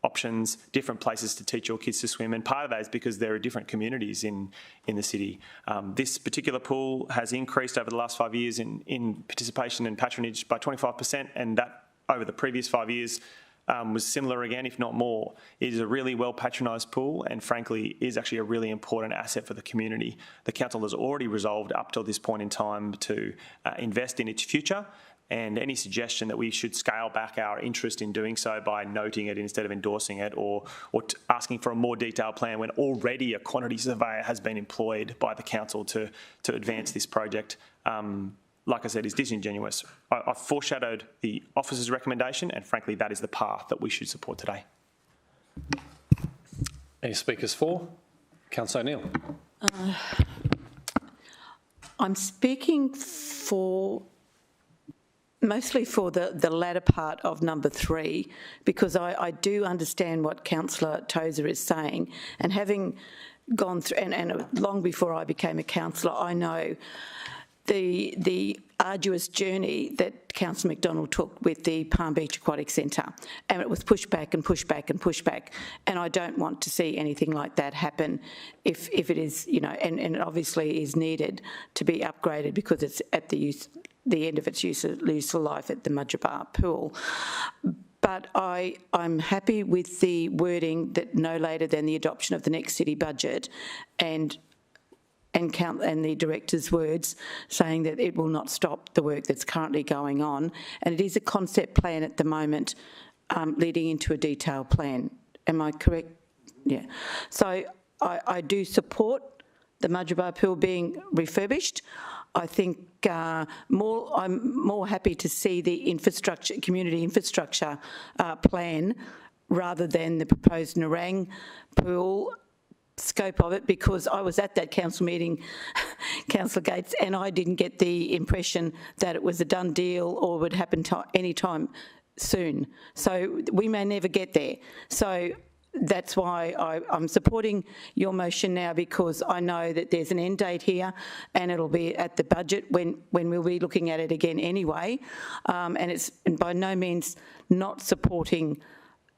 options, different places to teach your kids to swim, and part of that is because there are different communities in the city. This particular pool has increased over the last 5 years in participation and patronage by 25%, and that over the previous 5 years was similar again, if not more. It is a really well patronised pool and frankly is actually a really important asset for the community. The council has already resolved up till this point in time to invest in its future, and any suggestion that we should scale back our interest in doing so by noting it instead of endorsing it or asking for a more detailed plan when already a quantity surveyor has been employed by the council to advance this project, like I said, is disingenuous. I've foreshadowed the officer's recommendation, and frankly, that is the path that we should support today. Any speakers for? Councillor O'Neill. I'm speaking mostly for the latter part of number 3, because I do understand what Councillor Tozer is saying, and having gone through, and long before I became a councillor, I know the arduous journey that Councillor McDonald took with the Palm Beach Aquatic Centre, and it was pushed back and pushed back and pushed back, and I don't want to see anything like that happen if it is, and it obviously is needed to be upgraded because it's at the end of its useful life at the Mudgeeraba pool. But I'm happy with the wording that no later than the adoption of the next city budget, and the director's words saying that it will not stop the work that's currently going on, and it is a concept plan at the moment, leading into a detailed plan. Am I correct? Yeah. So I do support the Mudgeeraba pool being refurbished. I think I'm more happy to see the community infrastructure plan rather than the proposed Nerang pool scope of it, because I was at that council meeting, Councillor Gates, and I didn't get the impression that it was a done deal or would happen any time soon. So we may never get there. So that's why I'm supporting your motion now, because I know that there's an end date here, and it'll be at the budget when we'll be looking at it again anyway. And it's by no means not supporting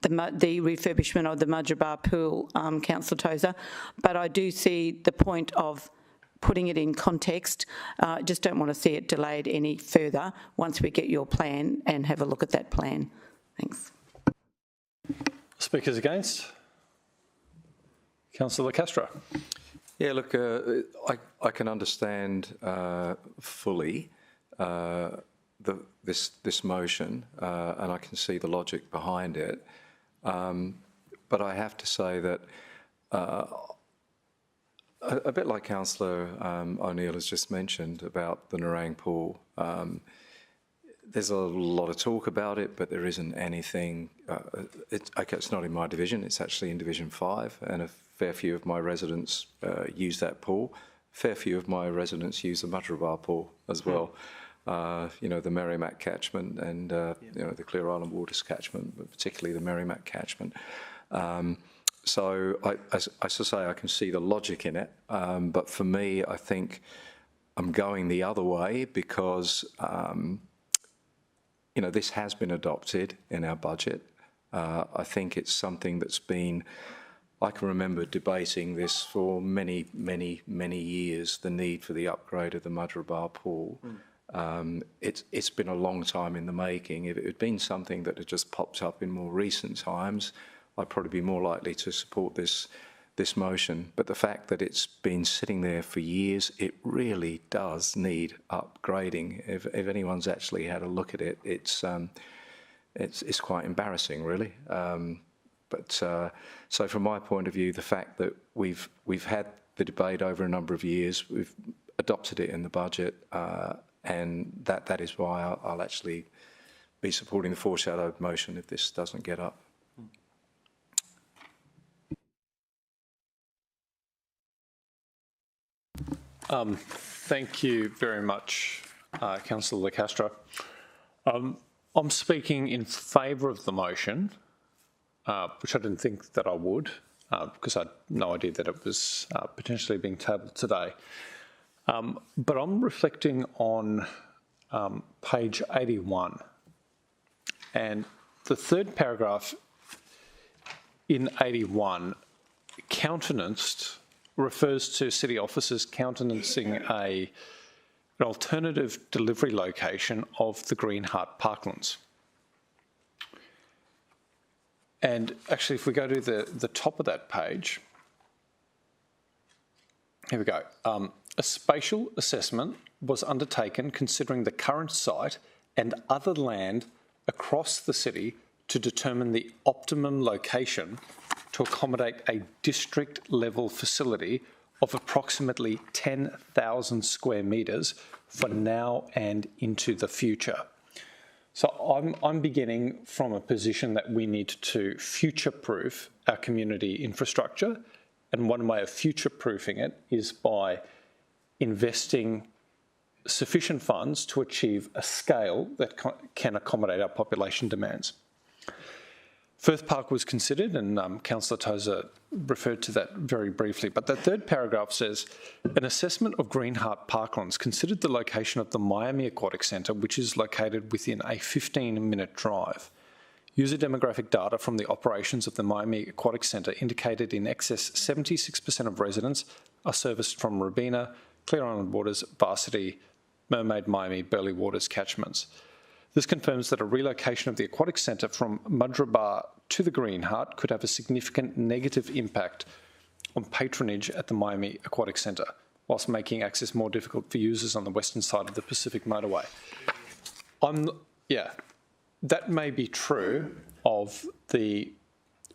the refurbishment of the Mudgeeraba pool, Councillor Tozer, but I do see the point of putting it in context. Just don't want to see it delayed any further once we get your plan and have a look at that plan. Thanks. Speakers against? Councillor Castro. Yeah, look, I can understand fully this motion, and I can see the logic behind it. But I have to say that a bit like Councillor O'Neill has just mentioned about the Nerang pool. There's a lot of talk about it, but there isn't anything. It's not in my division. It's actually in Division 5, and a fair few of my residents use that pool. A fair few of my residents use the Mudgeeraba pool as well. The Merrimack catchment and the Clear Island Waters catchment, but particularly the Merrimack catchment. So as I say, I can see the logic in it, but for me, I think I'm going the other way because this has been adopted in our budget. I think it's something that's been. I can remember debating this for many, many, many years. The need for the upgrade of the Mudgeeraba pool. It's been a long time in the making. If it had been something that had just popped up in more recent times, I'd probably be more likely to support this motion. But the fact that it's been sitting there for years, it really does need upgrading. If anyone's actually had a look at it, it's quite embarrassing, really. So from my point of view, the fact that we've had the debate over a number of years, we've adopted it in the budget, and that is why I'll actually be supporting the foreshadowed motion if this doesn't get up. Thank you very much, Councillor De Castro. I'm speaking in favour of the motion, which I didn't think that I would, because I had no idea that it was potentially being tabled today. But I'm reflecting on page 81, and the third paragraph in 81, countenanced, refers to city officers countenancing an alternative delivery location of the Green Heart Parklands. And actually, if we go to the top of that page, here we go. A spatial assessment was undertaken considering the current site and other land across the city to determine the optimum location to accommodate a district-level facility of approximately 10,000 square metres for now and into the future. So I'm beginning from a position that we need to future-proof our community infrastructure, and one way of future-proofing it is by investing sufficient funds to achieve a scale that can accommodate our population demands. Firth Park was considered, and Councillor Tozer referred to that very briefly, but the third paragraph says, an assessment of Green Heart Parklands considered the location of the Miami Aquatic Centre, which is located within a 15-minute drive. User demographic data from the operations of the Miami Aquatic Centre indicated in excess 76% of residents are serviced from Robina, Clear Island Waters, Varsity, Mermaid, Miami, Burleigh Waters catchments. This confirms that a relocation of the aquatic centre from Mudgeeraba to the Green Heart could have a significant negative impact on patronage at the Miami Aquatic Centre, whilst making access more difficult for users on the western side of the Pacific Motorway. That may be true of the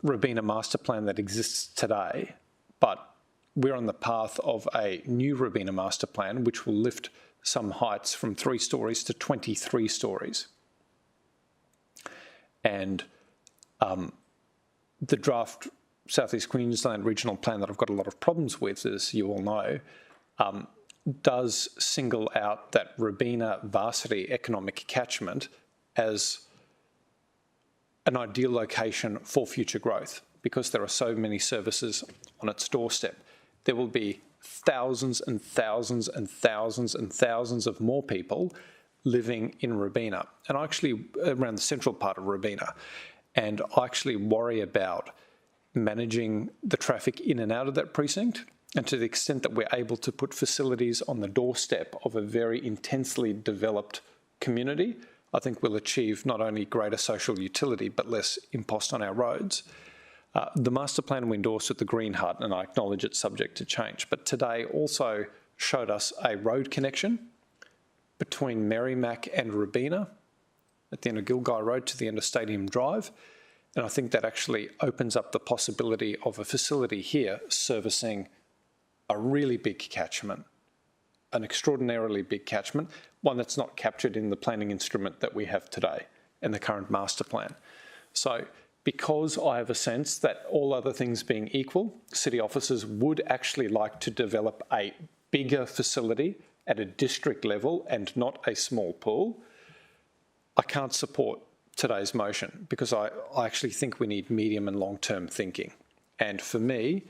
Robina master plan that exists today, but we're on the path of a new Robina master plan, which will lift some heights from 3 stories to 23 stories. And the draft South East Queensland regional plan that I've got a lot of problems with, as you all know, does single out that Robina Varsity economic catchment as an ideal location for future growth, because there are so many services on its doorstep. There will be thousands and thousands and thousands and thousands of more people living in Robina, and actually around the central part of Robina. And I actually worry about managing the traffic in and out of that precinct, and to the extent that we're able to put facilities on the doorstep of a very intensely developed community, I think we'll achieve not only greater social utility, but less impost on our roads. The master plan we endorsed at the Green Heart, and I acknowledge it's subject to change, but today also showed us a road connection between Merrimack and Robina at the end of Gilgai Road to the end of Stadium Drive. And I think that actually opens up the possibility of a facility here servicing a really big catchment, an extraordinarily big catchment, one that's not captured in the planning instrument that we have today in the current master plan. So because I have a sense that all other things being equal, city officers would actually like to develop a bigger facility at a district level and not a small pool, I can't support today's motion because I actually think we need medium and long-term thinking. And for me,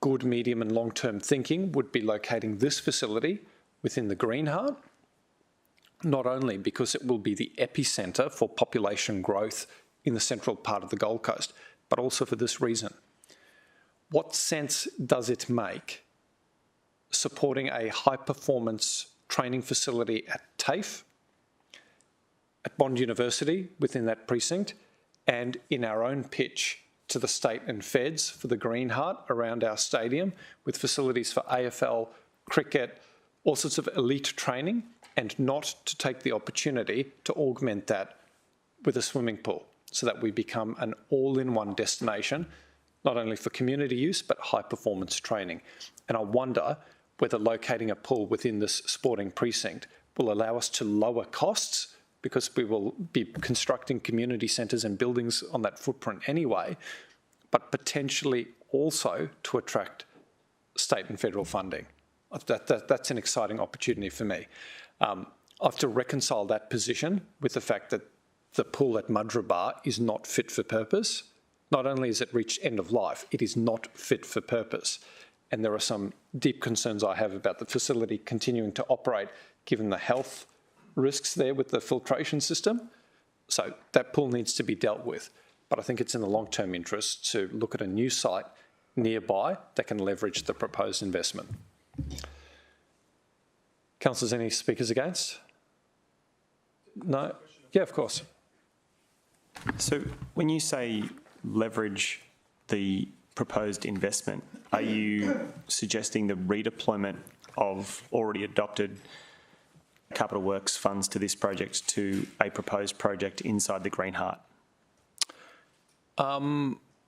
good medium and long-term thinking would be locating this facility within the Green Heart, not only because it will be the epicentre for population growth in the central part of the Gold Coast, but also for this reason. What sense does it make supporting a high-performance training facility at TAFE, at Bond University within that precinct, and in our own pitch to the state and feds for the Green Heart around our stadium, with facilities for AFL, cricket, all sorts of elite training, and not to take the opportunity to augment that with a swimming pool so that we become an all-in-one destination, not only for community use, but high-performance training. And I wonder whether locating a pool within this sporting precinct will allow us to lower costs, because we will be constructing community centres and buildings on that footprint anyway, but potentially also to attract state and federal funding. That's an exciting opportunity for me. I have to reconcile that position with the fact that the pool at Mudgeeraba is not fit for purpose. Not only has it reached end of life, it is not fit for purpose. And there are some deep concerns I have about the facility continuing to operate, given the health risks there with the filtration system. So that pool needs to be dealt with. But I think it's in the long-term interest to look at a new site nearby that can leverage the proposed investment. Councillors, any speakers against? No? Yeah, of course. So when you say leverage the proposed investment, are you suggesting the redeployment of already adopted capital works funds to this project to a proposed project inside the Green Heart?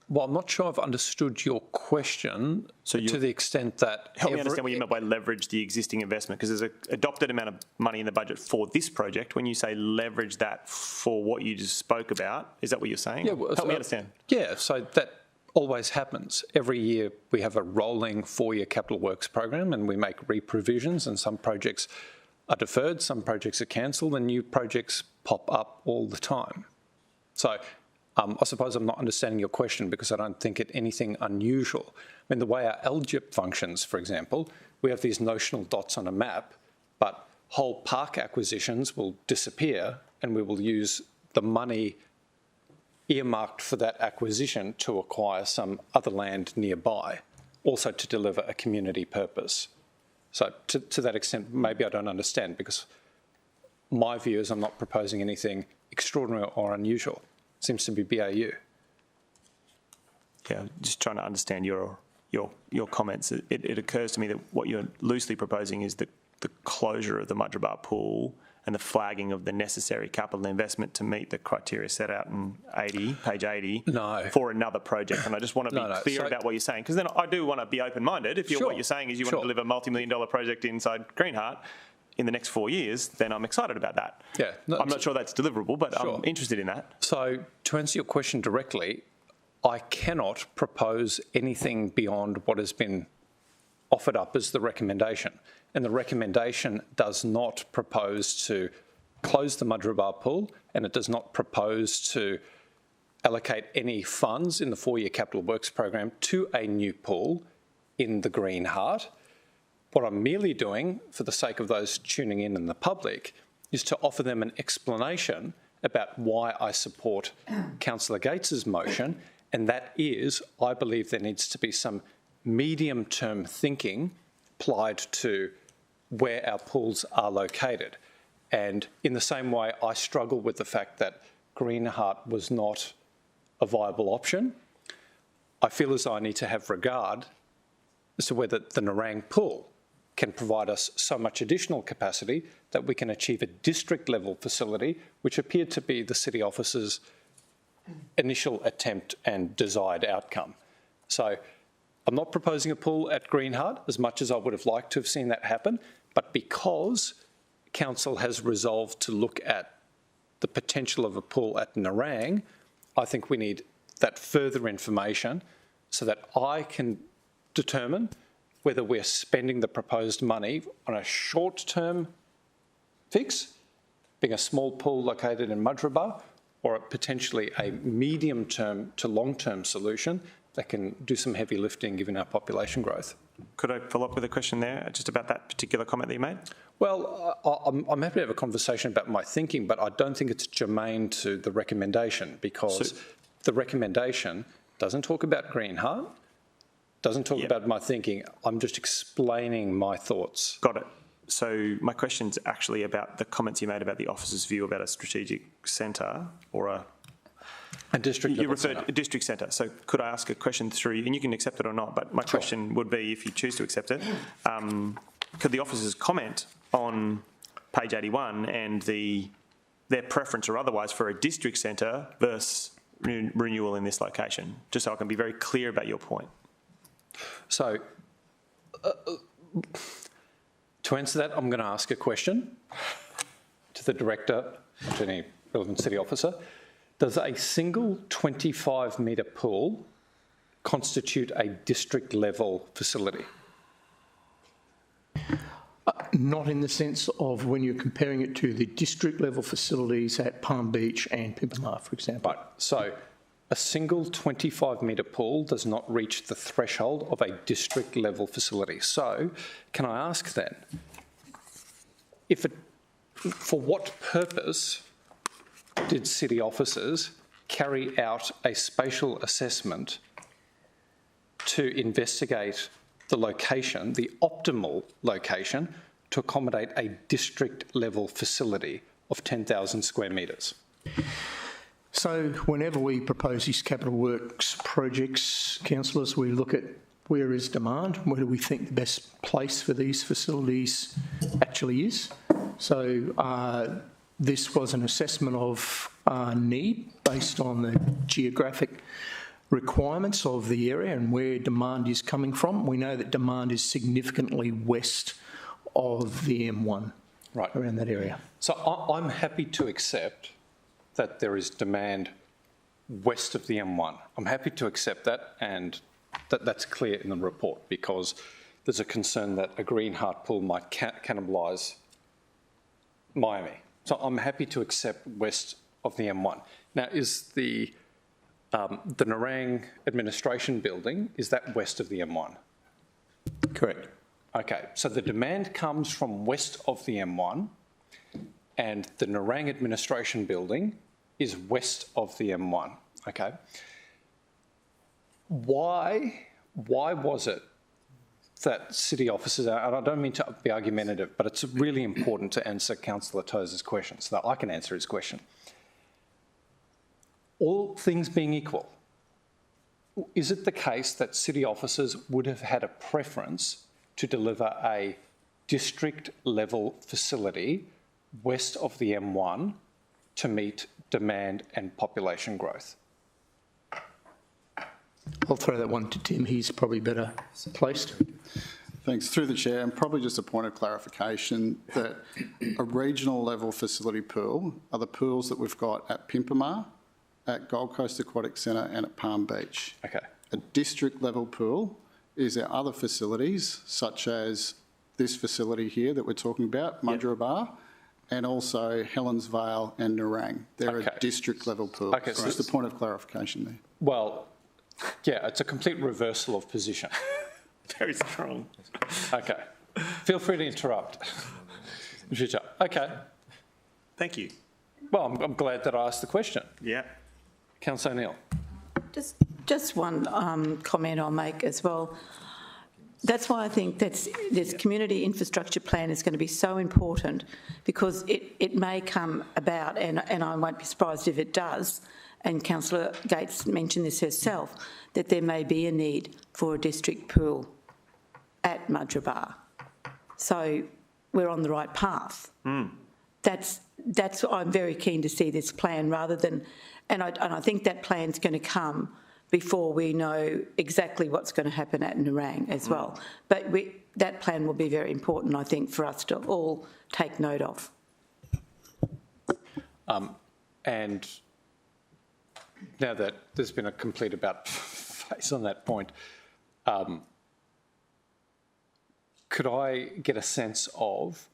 Well, I'm not sure I've understood your question to the extent that... Help me understand what you meant by leverage the existing investment, because there's an adopted amount of money in the budget for this project. When you say leverage that for what you just spoke about, is that what you're saying? Yeah, well, help me understand. Yeah, so that always happens. Every year we have a rolling 4-year capital works program and we make re-provisions, and some projects are deferred, some projects are cancelled, and new projects pop up all the time. So I suppose I'm not understanding your question because I don't think it anything unusual. I mean, the way our LGIP functions, for example, we have these notional dots on a map, but whole park acquisitions will disappear and we will use the money earmarked for that acquisition to acquire some other land nearby, also to deliver a community purpose. So to that extent, maybe I don't understand, because my view is I'm not proposing anything extraordinary or unusual. Seems to be BAU. Yeah, just trying to understand your comments. It occurs to me that what you're loosely proposing is the closure of the Mudgeeraba pool and the flagging of the necessary capital investment to meet the criteria set out in page 80 for another project. And I just want to be clear about what you're saying, because then I do want to be open-minded. If what you're saying is you want to deliver a multi-million-dollar project inside Green Heart in the next 4 years, then I'm excited about that. Yeah, I'm not sure that's deliverable, but I'm interested in that. So to answer your question directly, I cannot propose anything beyond what has been offered up as the recommendation. And the recommendation does not propose to close the Mudgeeraba pool, and it does not propose to allocate any funds in the 4-year capital works program to a new pool in the Green Heart. What I'm merely doing, for the sake of those tuning in and the public, is to offer them an explanation about why I support Councillor Gates's motion, and that is, I believe there needs to be some medium-term thinking applied to where our pools are located. And in the same way, I struggle with the fact that Green Heart was not a viable option. I feel as though I need to have regard as to whether the Nerang pool can provide us so much additional capacity that we can achieve a district-level facility, which appeared to be the city officer's initial attempt and desired outcome. So I'm not proposing a pool at Greenheart, as much as I would have liked to have seen that happen, but because council has resolved to look at the potential of a pool at Nerang, I think we need that further information so that I can determine whether we're spending the proposed money on a short-term fix, being a small pool located in Mudgeeraba, or potentially a medium-term to long-term solution that can do some heavy lifting given our population growth. Could I follow up with a question there just about that particular comment that you made? Well, I'm happy to have a conversation about my thinking, but I don't think it's germane to the recommendation, because the recommendation doesn't talk about Greenheart, doesn't talk about my thinking. I'm just explaining my thoughts. Got it. So my question's actually about the comments you made about the officer's view about a strategic centre or a district. You referred a district centre. So could I ask a question through, and you can accept it or not, but my question would be, if you choose to accept it, could the officers comment on page 81 and their preference or otherwise for a district centre versus renewal in this location, just so I can be very clear about your point? So to answer that, I'm going to ask a question to the director, to any relevant city officer. Does a single 25-metre pool constitute a district-level facility? Not in the sense of when you're comparing it to the district-level facilities at Palm Beach and Pimpamar, for example. Right. So a single 25-metre pool does not reach the threshold of a district-level facility. So can I ask then, for what purpose did city officers carry out a spatial assessment to investigate the location, the optimal location, to accommodate a district-level facility of 10,000 square metres? So whenever we propose these capital works projects, councillors, we look at where is demand, where do we think the best place for these facilities actually is. So this was an assessment of need based on the geographic requirements of the area and where demand is coming from. We know that demand is significantly west of the M1, right, around that area. So I'm happy to accept that there is demand west of the M1. I'm happy to accept that, and that's clear in the report, because there's a concern that a Greenheart pool might cannibalise Miami. So I'm happy to accept west of the M1. Now, is the Nerang administration building, is that west of the M1? Correct. Okay, so the demand comes from west of the M1, and the Nerang administration building is west of the M1. Okay. Why was it that city officers, and I don't mean to be argumentative, but it's really important to answer Councillor Tozer's question so that I can answer his question. All things being equal, is it the case that city officers would have had a preference to deliver a district-level facility west of the M1 to meet demand and population growth? I'll throw that one to Tim. He's probably better placed. Thanks. Through the chair, and probably just a point of clarification that a regional level facility pool are the pools that we've got at Pimpamar, at Gold Coast Aquatic Centre and at Palm Beach. Okay. A district level pool is our other facilities, such as this facility here that we're talking about, Mudgeeraba, and also Helens Vale and Nerang. They're a district level pool. Okay, so just a point of clarification there. Well, yeah, it's a complete reversal of position. Very strong. Okay. Feel free to interrupt. Okay. Thank you. Well, I'm glad that I asked the question. Yeah. Councillor O'Neill. Just one comment I'll make as well. That's why I think this community infrastructure plan is going to be so important, because it may come about, and I won't be surprised if it does, and Councillor Gates mentioned this herself, that there may be a need for a district pool at Mudgeeraba. So we're on the right path. That's I'm very keen to see this plan rather than, and I think that plan's going to come before we know exactly what's going to happen at Nerang as well. But that plan will be very important, I think, for us to all take note of. And now that there's been a complete about face on that point, could I get a sense of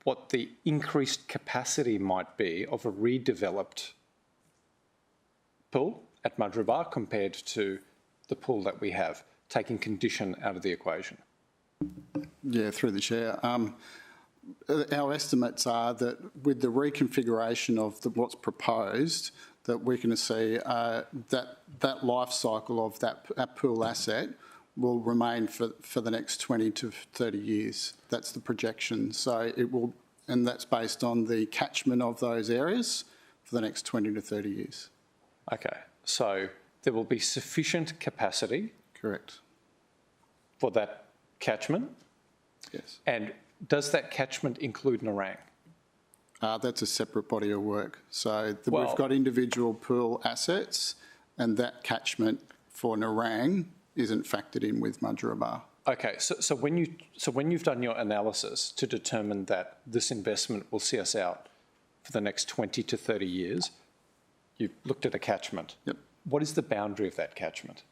what the increased capacity might be of a redeveloped pool at Mudgeeraba compared to the pool that we have, taking condition out of the equation? Yeah, through the chair. Our estimates are that with the reconfiguration of what's proposed, that we're going to see that life cycle of that pool asset will remain for the next 20 to 30 years. That's the projection. So it will, and that's based on the catchment of those areas for the next 20 to 30 years. Okay, so there will be sufficient capacity. Correct. For that catchment? Yes. And does that catchment include Nerang? That's a separate body of work. So we've got individual pool assets, and that catchment for Nerang isn't factored in with Mudgeeraba. Okay, so when you've done your analysis to determine that this investment will see us out for the next 20 to 30 years, you've looked at a catchment. Yep. What is the boundary of that catchment?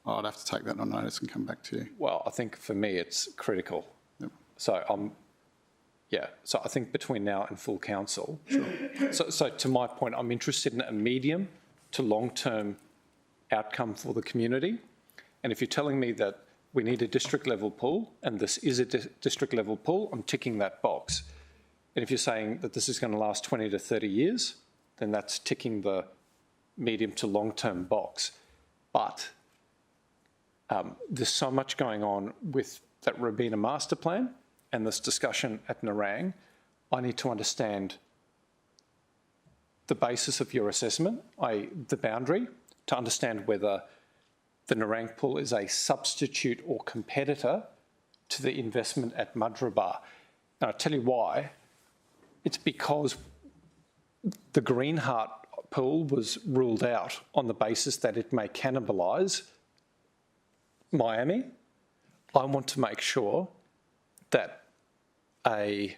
I'd have to take that on notice and come back to you. Well, I think for me it's critical. Yep. So so I think between now and full council. Sure. So to my point, I'm interested in a medium to long-term outcome for the community. And if you're telling me that we need a district level pool and this is a district level pool, I'm ticking that box. And if you're saying that this is going to last 20 to 30 years, then that's ticking the medium to long-term box. But there's so much going on with that Robina master plan and this discussion at Nerang. I need to understand the basis of your assessment, the boundary, to understand whether the Nerang pool is a substitute or competitor to the investment at Mudgeeraba. Now, I'll tell you why. It's because the Greenheart pool was ruled out on the basis that it may cannibalise Miami. I want to make sure that a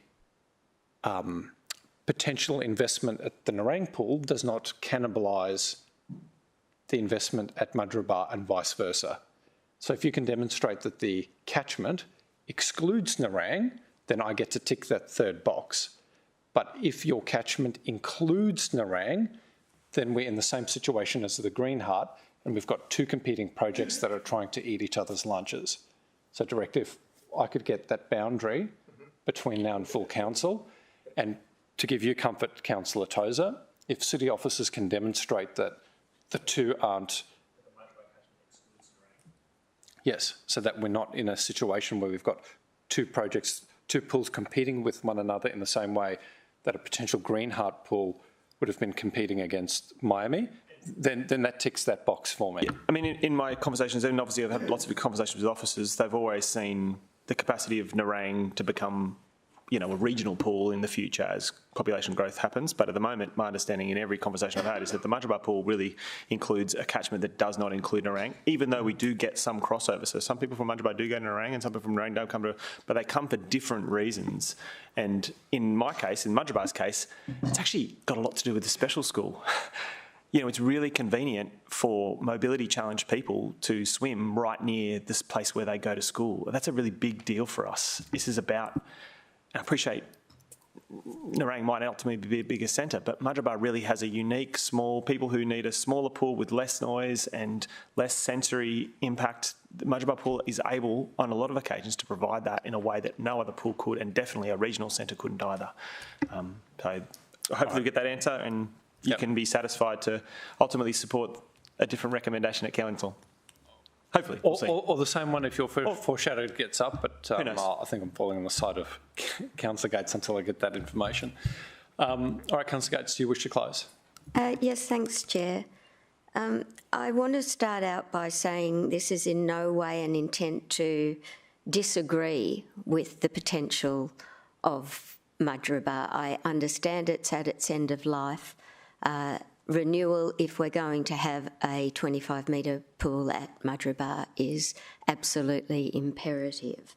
potential investment at the Nerang pool does not cannibalise the investment at Mudgeeraba and vice versa. So if you can demonstrate that the catchment excludes Nerang, then I get to tick that third box. But if your catchment includes Nerang, then we're in the same situation as the Greenheart, and we've got two competing projects that are trying to eat each other's lunches. So, Director, if I could get that boundary between now and full council, and to give you comfort, Councillor Tozer, if city officers can demonstrate that the two aren't... Yes, so that we're not in a situation where we've got two projects, two pools competing with one another in the same way that a potential Greenheart pool would have been competing against Miami, then that ticks that box for me. Yeah. I mean, in my conversations, and obviously I've had lots of conversations with officers, they've always seen the capacity of Nerang to become, you know, a regional pool in the future as population growth happens. But at the moment, my understanding in every conversation I've had is that the Mudgeeraba pool really includes a catchment that does not include Nerang, even though we do get some crossover. So some people from Mudgeeraba do go to Nerang and some people from Nerang don't come to, but they come for different reasons. And in my case, in Mudgeeraba's case, it's actually got a lot to do with the special school. You know, it's really convenient for mobility challenged people to swim right near this place where they go to school. That's a really big deal for us. This is about, I appreciate Nerang might ultimately be a bigger centre, but Mudgeeraba really has a unique small, people who need a smaller pool with less noise and less sensory impact. The Mudgeeraba pool is able, on a lot of occasions, to provide that in a way that no other pool could, and definitely a regional centre couldn't either. So hopefully we get that answer and you can be satisfied to ultimately support a different recommendation at council. Hopefully, we'll see. Or the same one if your foreshadowed gets up, but I think I'm falling on the side of Councillor Gates until I get that information. All right, Councillor Gates, do you wish to close? Yes, thanks, Chair. I want to start out by saying this is in no way an intent to disagree with the potential of Mudgeeraba. I understand it's at its end of life. renewal, if we're going to have a 25-metre pool at Madrabar, is absolutely imperative.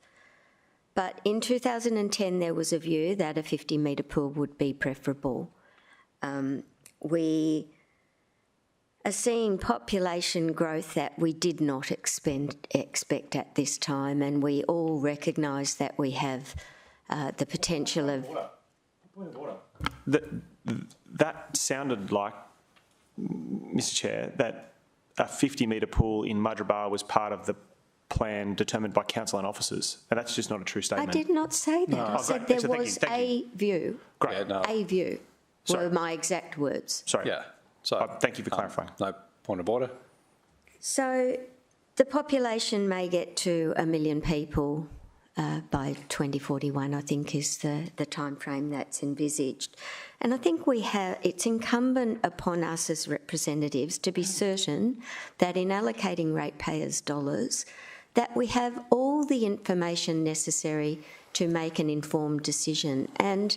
But in 2010, there was a view that a 50-metre pool would be preferable. We are seeing population growth that we did not expect at this time, and we all recognise that we have the potential of... Point of order. That sounded like, Mr Chair, that a 50-metre pool in Madrabar was part of the plan determined by council and officers, and that's just not a true statement. I did not say that. I said there was a view. Great. Yeah, no. A view were my exact words. Sorry. Yeah. So thank you for clarifying. No point of order. So the population may get to 1 million people by 2041, I think, is the time frame that's envisaged. And I think it's incumbent upon us as representatives to be certain that in allocating ratepayers' dollars, that we have all the information necessary to make an informed decision. And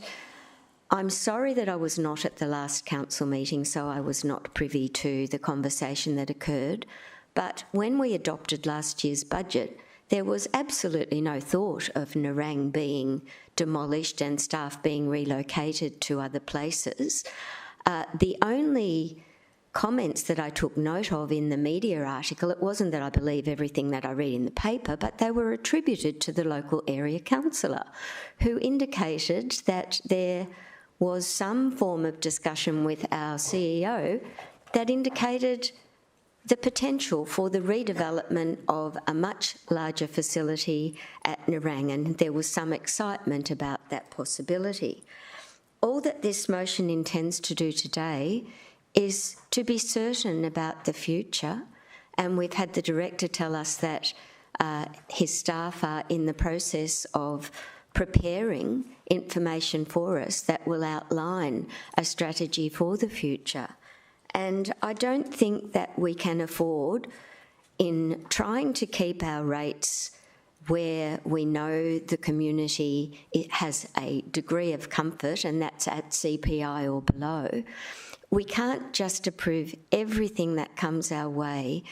I'm sorry that I was not at the last council meeting, so I was not privy to the conversation that occurred. But when we adopted last year's budget, there was absolutely no thought of Nerang being demolished and staff being relocated to other places. The only comments that I took note of in the media article, it wasn't that I believe everything that I read in the paper, but they were attributed to the local area councillor, who indicated that there was some form of discussion with our CEO that indicated the potential for the redevelopment of a much larger facility at Nerang, and there was some excitement about that possibility. All that this motion intends to do today is to be certain about the future, and we've had the director tell us that his staff are in the process of preparing information for us that will outline a strategy for the future. And I don't think that we can afford, in trying to keep our rates where we know the community has a degree of comfort, and that's at CPI or below, we can't just approve everything that comes our way,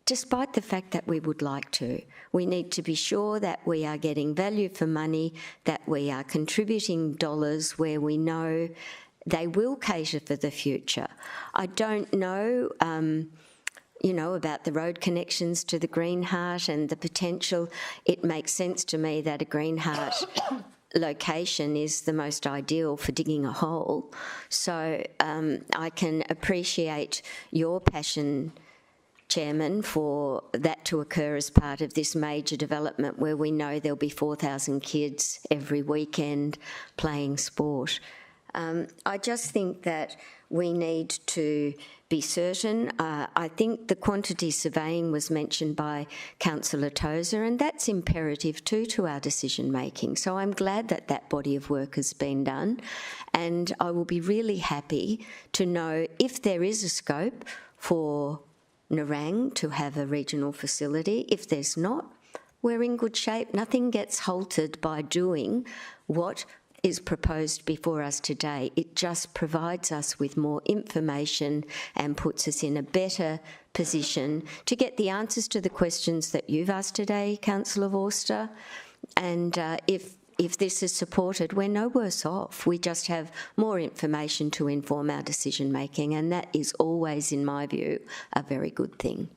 despite the fact that we would like to. We need to be sure that we are getting value for money, that we are contributing dollars where we know they will cater for the future. I don't know, about the road connections to the Greenheart and the potential. It makes sense to me that a Greenheart location is the most ideal for digging a hole. So I can appreciate your passion, Chairman, for that to occur as part of this major development where we know there'll be 4,000 kids every weekend playing sport. I just think that we need to be certain. I think the quantity surveying was mentioned by Councillor Tozer, and that's imperative too to our decision making. So I'm glad that that body of work has been done, and I will be really happy to know if there is a scope for Nerang to have a regional facility. If there's not, we're in good shape. Nothing gets halted by doing what is proposed before us today. It just provides us with more information and puts us in a better position to get the answers to the questions that you've asked today, Councillor Vorster. And if this is supported, we're no worse off. We just have more information to inform our decision making, and that is always, in my view, a very good thing.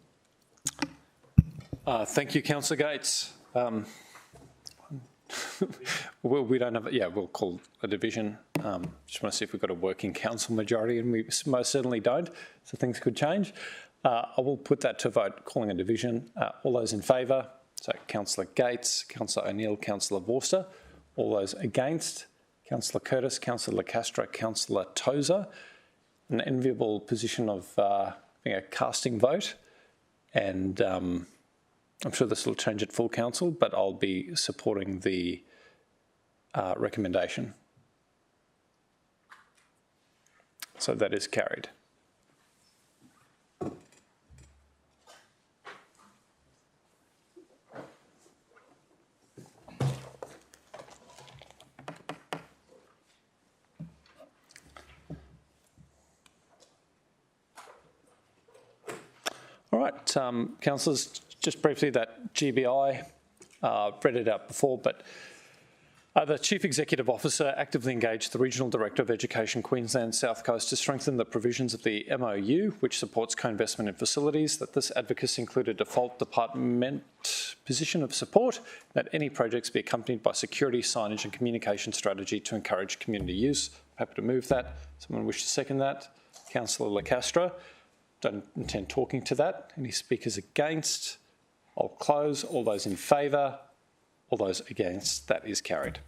Thank you, Councillor Gates. We don't have, we'll call a division. Just want to see if we've got a working council majority, and we most certainly don't, so things could change. I will put that to vote, calling a division. All those in favour, so Councillor Gates, Councillor O'Neill, Councillor Vorster. All those against, Councillor Curtis, Councillor Castro, Councillor Tozer. An enviable position of being a casting vote, and I'm sure this will change at full council, but I'll be supporting the recommendation. So that is carried. right, councillors, just briefly, that GBI, read it out before, but the Chief Executive Officer actively engaged the Regional Director of Education Queensland South Coast to strengthen the provisions of the MOU, which supports co-investment in facilities, that this advocacy include a default department position of support, that any projects be accompanied by security, signage and communication strategy to encourage community use. Happy to move that. Someone wish to second that? Councillor Lacastra. Don't intend talking to that. Any speakers against? I'll close. All those in favour? All those against? That is carried.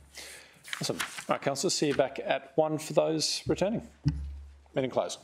Awesome. All right, councillors, see you back at 1 for those returning. Meeting closed.